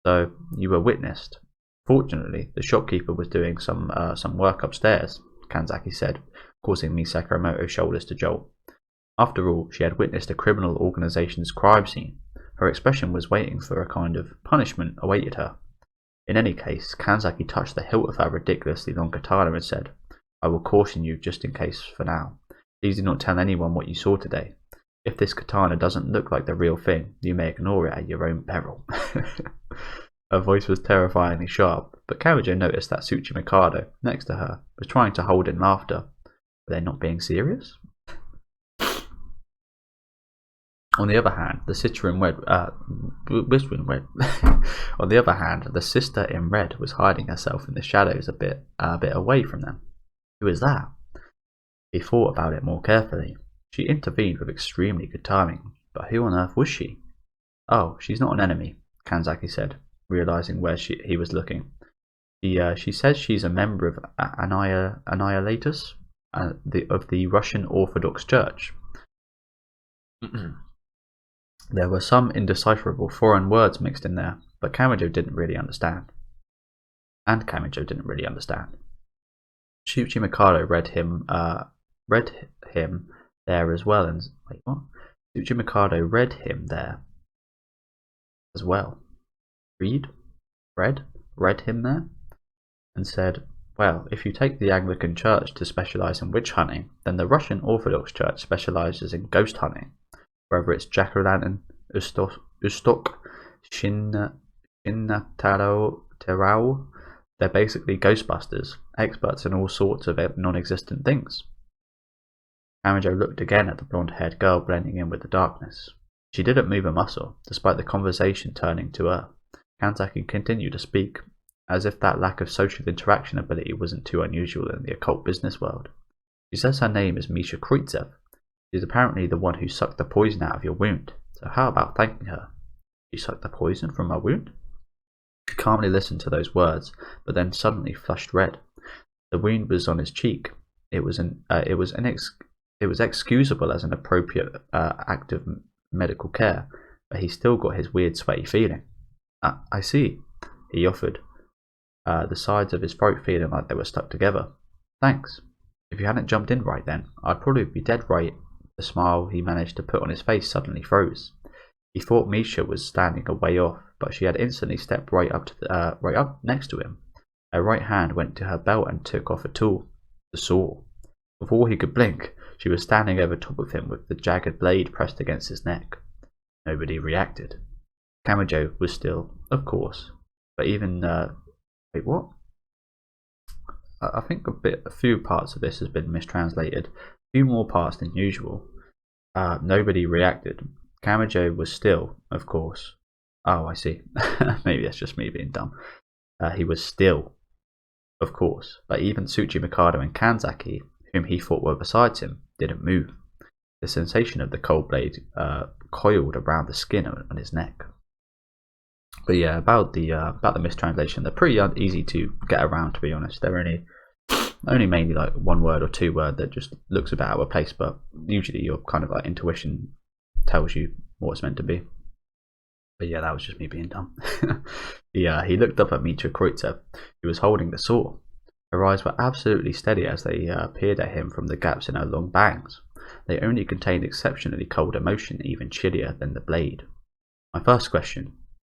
so you were witnessed. Fortunately, the shopkeeper was doing some work upstairs, Kanzaki said, causing Misakamoto's shoulders to jolt. After all, she had witnessed a criminal organization's crime scene. Her expression was waiting for a kind of punishment awaited her. In any case, Kanzaki touched the hilt of her ridiculously long katana and said, "I will caution you just in case for now. Please do not tell anyone what you saw today. If this katana doesn't look like the real thing, you may ignore it at your own peril." Her voice was terrifyingly sharp, but Kamijo noticed that Tsuchimikado, next to her, was trying to hold in laughter. Were they not being serious? On the other hand, the sister in red, On the other hand, the sister in red was hiding herself in the shadows a bit away from them. Who is that? He thought about it more carefully. She intervened with extremely good timing, but who on earth was she? Oh, she's not an enemy, Kanzaki said, realizing where he was looking. She says she's a member of Annihilatus, of the Russian Orthodox Church. There were some indecipherable foreign words mixed in there, but Kamijo didn't really understand. Tsuchimikado read him there as well, and wait, what? Tsuchimikado read him there as well. Read him there, and said, "Well, if you take the Anglican Church to specialize in witch hunting, then the Russian Orthodox Church specializes in ghost hunting. Whether it's jack-o'-lantern, ustok, terao, they're basically ghostbusters, experts in all sorts of non-existent things." Kamijo looked again at the blonde-haired girl blending in with the darkness. She didn't move a muscle, despite the conversation turning to her. Kanzaki continued to speak, as if that lack of social interaction ability wasn't too unusual in the occult business world. She says her name is Misha Kroitsev. She's apparently the one who sucked the poison out of your wound, so how about thanking her? She sucked the poison from my wound? He calmly listened to those words, but then suddenly flushed red. The wound was on his cheek. It was excusable as an appropriate act of medical care, but he still got his weird sweaty feeling. I see, he offered, the sides of his throat feeling like they were stuck together. Thanks. If you hadn't jumped in right then, I'd probably be dead right. The smile he managed to put on his face suddenly froze. He thought Misha was standing a way off, but she had instantly stepped right up next to him. Her right hand went to her belt and took off a tool, the saw. Before he could blink, she was standing over top of him with the jagged blade pressed against his neck. Nobody reacted. Kamijo was still, of course, but even wait, what? I think a few parts of this has been mistranslated. A few more parts than usual. Nobody reacted. Kamijo was still, of course. Oh, I see. Maybe that's just me being dumb. He was still, of course, but even Tsuchimikado and Kanzaki, whom he thought were beside him, didn't move. The sensation of the cold blade coiled around the skin on his neck. But yeah, about the mistranslation, they're pretty easy to get around, to be honest. They're only mainly like one word or two word that just looks a bit out of place, but usually your kind of like intuition tells you what it's meant to be. But yeah, that was just me being dumb. He looked up at Misha Kroitsev, who was holding the saw. Her eyes were absolutely steady as they peered at him from the gaps in her long bangs. They only contained exceptionally cold emotion, even chillier than the blade. My first question,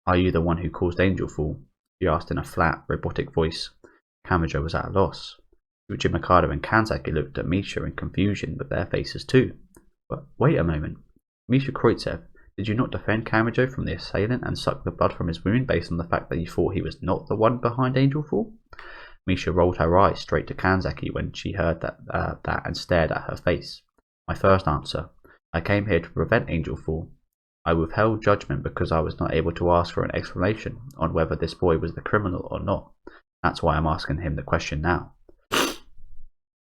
are you the one who caused Angelfall? She asked in a flat, robotic voice. Kamijo was at a loss. Tsuchimikado and Kanzaki looked at Misha in confusion with their faces too. But wait a moment. Misha Kroitsev, did you not defend Kamijo from the assailant and suck the blood from his wound based on the fact that you thought he was not the one behind Angelfall? Misha rolled her eyes straight to Kanzaki when she heard that and stared at her face. My first answer. I came here to prevent Angelfall. I withheld judgment because I was not able to ask for an explanation on whether this boy was the criminal or not. That's why I'm asking him the question now.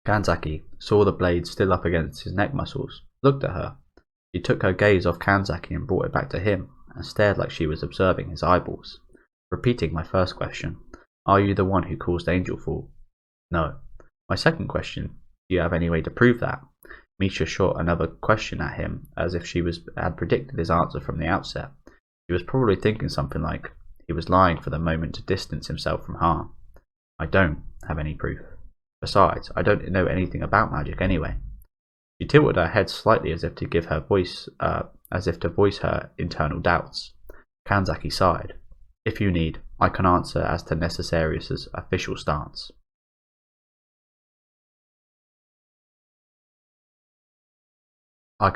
Kanzaki saw the blade still up against his neck muscles, looked at her. She took her gaze off Kanzaki and brought it back to him, and stared like she was observing his eyeballs. Repeating my first question, are you the one who caused Angelfall? No. My second question, do you have any way to prove that? Misha shot another question at him, as if she had predicted his answer from the outset. She was probably thinking something like, He was lying for the moment to distance himself from harm. I don't have any proof. Besides, I don't know anything about magic anyway. She tilted her head slightly as if to voice her internal doubts. Kanzaki sighed. If you need, I can answer as to Necessarius's official stance. So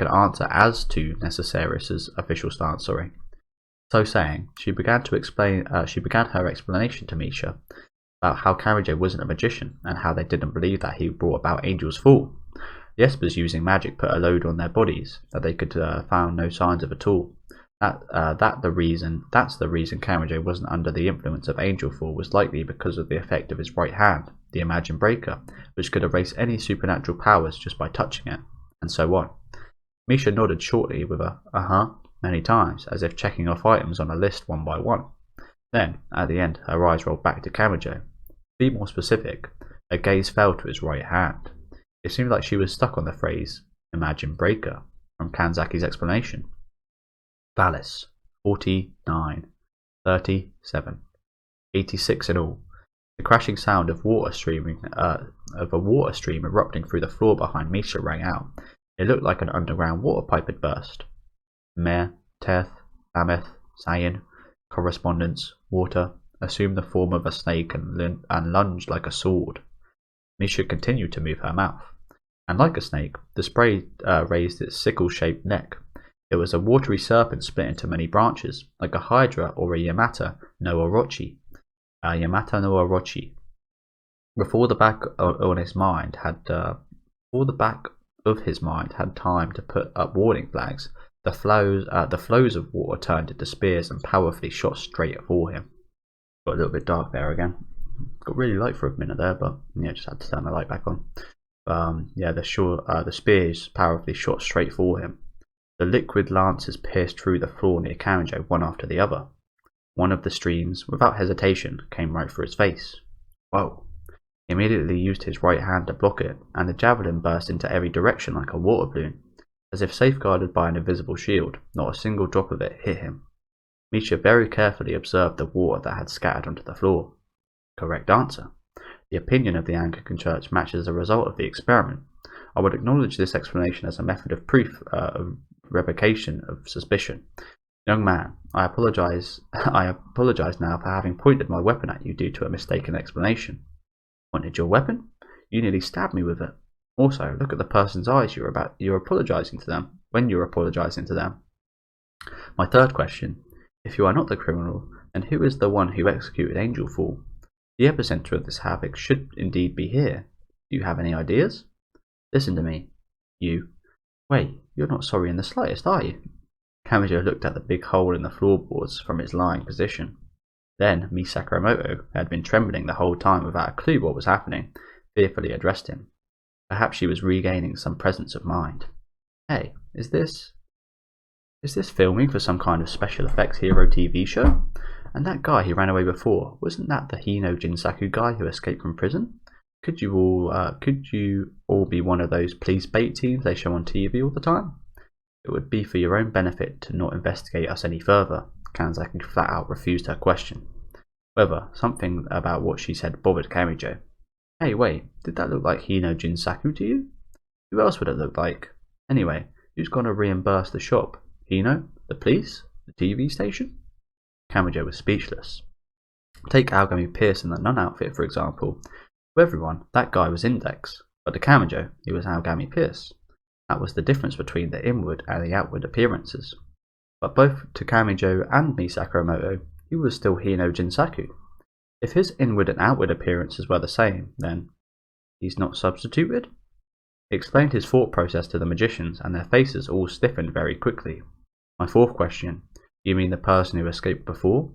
saying, she began her explanation to Misha about how Kamijo wasn't a magician and how they didn't believe that he brought about Angel's fall. The Espers using magic put a load on their bodies that they could found no signs of at all. That's the reason Kamijo wasn't under the influence of Angel Fall was likely because of the effect of his right hand, the Imagine Breaker, which could erase any supernatural powers just by touching it, and so on. Misha nodded shortly with a many times, as if checking off items on a list one by one. Then, at the end, her eyes rolled back to Kamijo. To be more specific, her gaze fell to his right hand. It seemed like she was stuck on the phrase, Imagine Breaker, from Kanzaki's explanation. Valis, 49, 37, 86 in all. The crashing sound of a water stream erupting through the floor behind Misha rang out. It looked like an underground water pipe had burst. Mer, Teth, Ameth, Zayin, correspondence, water, assumed the form of a snake and lunged like a sword. Misha continued to move her mouth, and like a snake, the spray raised its sickle-shaped neck. It was a watery serpent split into many branches, like a hydra or a Yamata no Orochi. Before the back of his mind had time to put up warning flags, the flows of water turned into spears and powerfully shot straight for him. Got a little bit dark there again. Got really light for a minute there, but yeah, just had to turn the light back on. The spears powerfully shot straight for him. The liquid lances pierced through the floor near Kamijo one after the other. One of the streams, without hesitation, came right for his face. Whoa! He immediately used his right hand to block it, and the javelin burst into every direction like a water balloon. As if safeguarded by an invisible shield, not a single drop of it hit him. Misha very carefully observed the water that had scattered onto the floor. Correct answer. The opinion of the Anglican Church matches the result of the experiment. I would acknowledge this explanation as a method of proof of revocation of suspicion. Young man, I apologize now for having pointed my weapon at you due to a mistaken explanation. Pointed your weapon? You nearly stabbed me with it. Also, look at the person's eyes you're apologizing to them, when you're apologizing to them. My third question, if you are not the criminal, then who is the one who executed Angel Fall? The epicenter of this havoc should indeed be here. Do you have any ideas? Listen to me. You. Wait, you're not sorry in the slightest, are you? Kamijo looked at the big hole in the floorboards from its lying position. Then Misha Sakamoto, who had been trembling the whole time without a clue what was happening, fearfully addressed him. Perhaps she was regaining some presence of mind. Hey, is this filming for some kind of special effects hero TV show? And that guy who ran away before, wasn't that the Hino Jinsaku guy who escaped from prison? Could you all be one of those police bait teams they show on TV all the time? It would be for your own benefit to not investigate us any further. Kanzaki flat out refused her question. However, something about what she said bothered Kamijo. Hey, wait, did that look like Hino Jinsaku to you? Who else would it look like? Anyway, who's going to reimburse the shop? Hino? The police? The TV station? Kamijo was speechless. Take Algamy Pierce in the nun outfit, for example. To everyone, that guy was Index, but to Kamijo, he was Algamy Pierce. That was the difference between the inward and the outward appearances. But both to Kamijo and Misha Sakamoto, he was still Hino Jinsaku. If his inward and outward appearances were the same, then he's not substituted? He explained his thought process to the magicians, and their faces all stiffened very quickly. My fourth question, you mean the person who escaped before?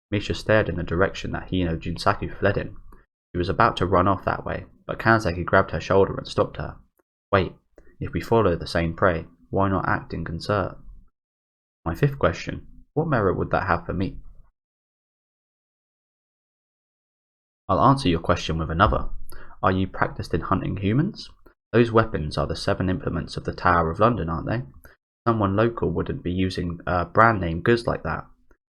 Misha stared in the direction that Hino Jinsaku fled in. She was about to run off that way, but Kanzaki grabbed her shoulder and stopped her. Wait, if we follow the same prey, why not act in concert? My fifth question, what merit would that have for me? I'll answer your question with another. Are you practiced in hunting humans? Those weapons are the 7 implements of the Tower of London, aren't they? Someone local wouldn't be using brand name goods like that.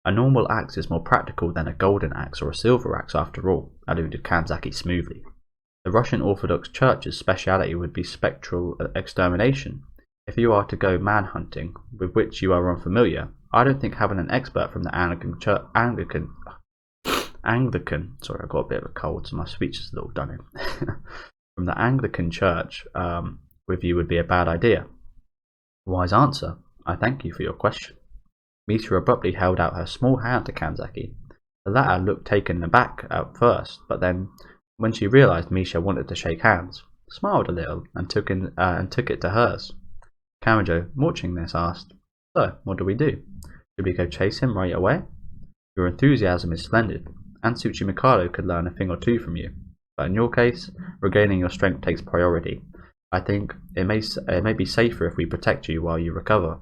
A normal axe is more practical than a golden axe or a silver axe after all, alluded Kanzaki smoothly. The Russian Orthodox Church's speciality would be spectral extermination. If you are to go man-hunting, with which you are unfamiliar, I don't think having an expert from the Anglican, sorry, I've got a bit of a cold, so my speech is a little done in, from the Anglican Church with you would be a bad idea. Wise answer. I thank you for your question. Misha abruptly held out her small hand to Kanzaki. The latter looked taken aback at first, but then, when she realized Misha wanted to shake hands, smiled a little and took it to hers. Kamajo, watching this, asked, "So, what do we do? Should we go chase him right away? Your enthusiasm is splendid, and Tsuchimikado could learn a thing or two from you. But in your case, regaining your strength takes priority. I think it may be safer if we protect you while you recover.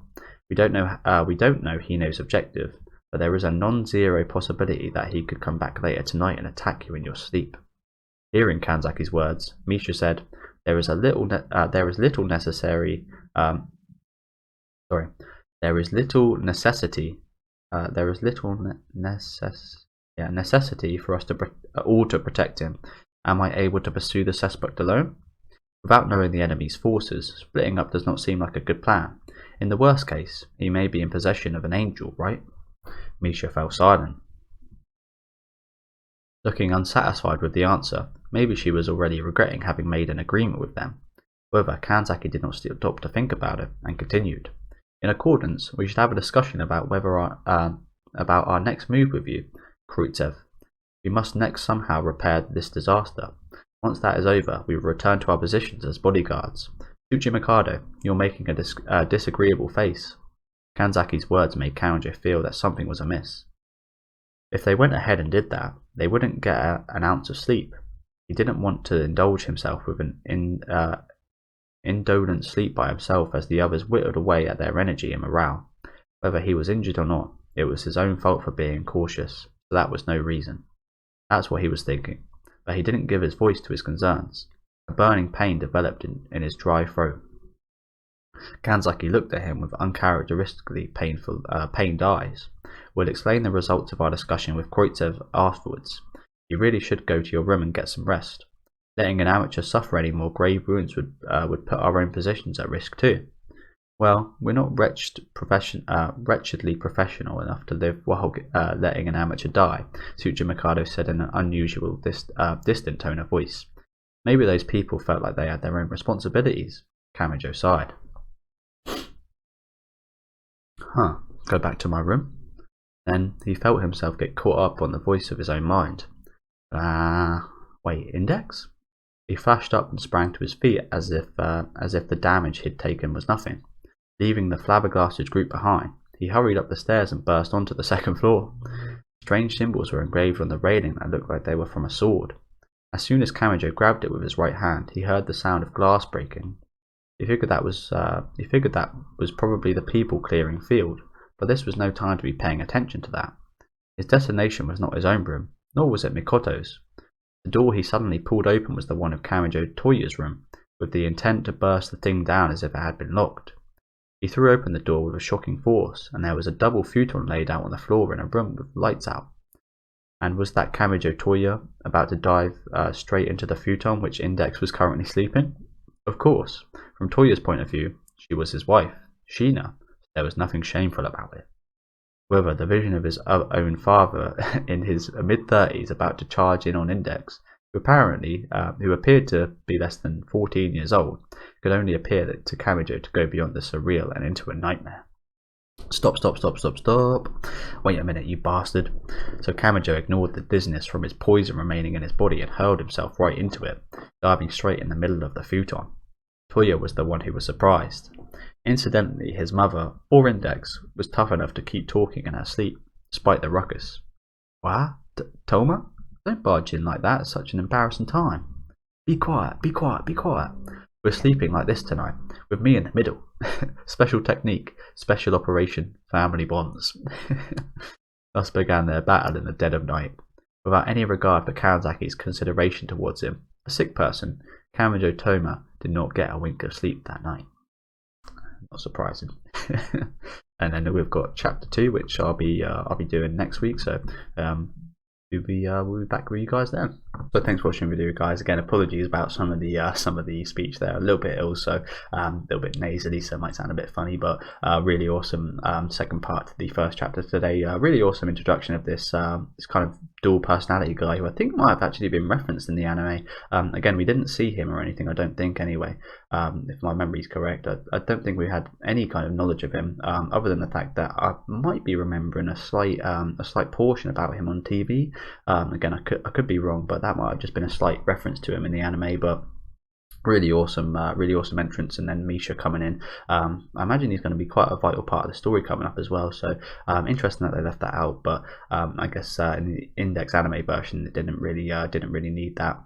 We don't know Hino's objective, but there is a non-zero possibility that he could come back later tonight and attack you in your sleep." Hearing Kanzaki's words, Misha said, There is little necessity for us all to protect him. Am I able to pursue the suspect alone? Without knowing the enemy's forces, splitting up does not seem like a good plan. In the worst case, he may be in possession of an angel, right? Misha fell silent, looking unsatisfied with the answer. Maybe she was already regretting having made an agreement with them. However, Kanzaki did not stop to think about it, and continued. In accordance, we should have a discussion about about our next move with you, Kroitsev. We must next somehow repair this disaster. Once that is over, we will return to our positions as bodyguards. Tsuchimikado, you're making a disagreeable face. Kanzaki's words made Kamajo feel that something was amiss. If they went ahead and did that, they wouldn't get an ounce of sleep. He didn't want to indulge himself with an indolent sleep by himself as the others whittled away at their energy and morale. Whether he was injured or not, it was his own fault for being cautious, so that was no reason. That's what he was thinking, but he didn't give his voice to his concerns. A burning pain developed in his dry throat. Kanzaki looked at him with uncharacteristically pained eyes. We'll explain the results of our discussion with Kroitsev afterwards. You really should go to your room and get some rest. Letting an amateur suffer any more grave wounds would put our own positions at risk too. Well, we're not wretchedly professional enough to live while letting an amateur die, Tsuchimikado said in an unusual, distant tone of voice. Maybe those people felt like they had their own responsibilities. Kamajo sighed. Go back to my room? Then he felt himself get caught up on the voice of his own mind. Wait, Index? He flashed up and sprang to his feet as if the damage he'd taken was nothing. Leaving the flabbergasted group behind, he hurried up the stairs and burst onto the second floor. Strange symbols were engraved on the railing that looked like they were from a sword. As soon as Kamajo grabbed it with his right hand, he heard the sound of glass breaking. He figured that was probably the people clearing field, but this was no time to be paying attention to that. His destination was not his own room, nor was it Mikoto's. The door he suddenly pulled open was the one of Kamajo Toya's room, with the intent to burst the thing down as if it had been locked. He threw open the door with a shocking force, and there was a double futon laid out on the floor in a room with lights out. And was that Kamajo Toya about to dive straight into the futon which Index was currently sleeping? Of course, from Toya's point of view, she was his wife, Sheena. There was nothing shameful about it. However, the vision of his own father in his mid-30s about to charge in on Index, who appeared to be less than 14 years old, could only appear to Kamajo to go beyond the surreal and into a nightmare. Stop. Wait a minute, you bastard. So Kamajo ignored the dizziness from his poison remaining in his body and hurled himself right into it, diving straight in the middle of the futon. Toya was the one who was surprised. Incidentally, his mother, or Index, was tough enough to keep talking in her sleep, despite the ruckus. What? Touma? Don't barge in like that at such an embarrassing time. Be quiet. We're sleeping like this tonight, with me in the middle. Special technique, special operation, family bonds. Thus began their battle in the dead of night. Without any regard for Kanzaki's consideration towards him, a sick person, Kamajo Touma did not get a wink of sleep that night. Not surprising. and then we've got chapter 2, which I'll be doing next week. So we'll be back with you guys then. So thanks for watching the video, guys. Again, apologies about some of the speech there, a little bit ill, so a little bit nasally, so it might sound a bit funny, but really awesome second part to the first chapter today. Really awesome introduction of this this kind of dual personality guy, who I think might have actually been referenced in the anime. Again, we didn't see him or anything, I don't think, anyway. If my memory is correct, I don't think we had any kind of knowledge of him, other than the fact that I might be remembering a slight portion about him on TV. Again, I could be wrong, but that might have just been a slight reference to him in the anime. But really awesome entrance, and then Misha coming in. I imagine he's going to be quite a vital part of the story coming up as well. So interesting that they left that out, but I guess in the index anime version, it didn't really need that.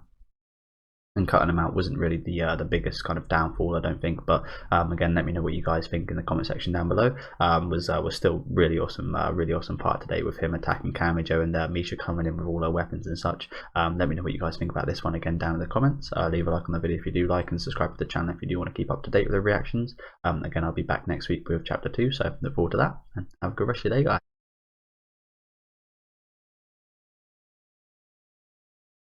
And cutting them out wasn't really the biggest kind of downfall, I don't think. But again, let me know what you guys think in the comment section down below. Was still really awesome part today with him attacking Kamijo and Misha coming in with all her weapons and such. Let me know what you guys think about this one again down in the comments. Leave a like on the video if you do like, and subscribe to the channel if you do want to keep up to date with the reactions. Again, I'll be back next week with chapter 2, so look forward to that, and have a good rest of your day, guys.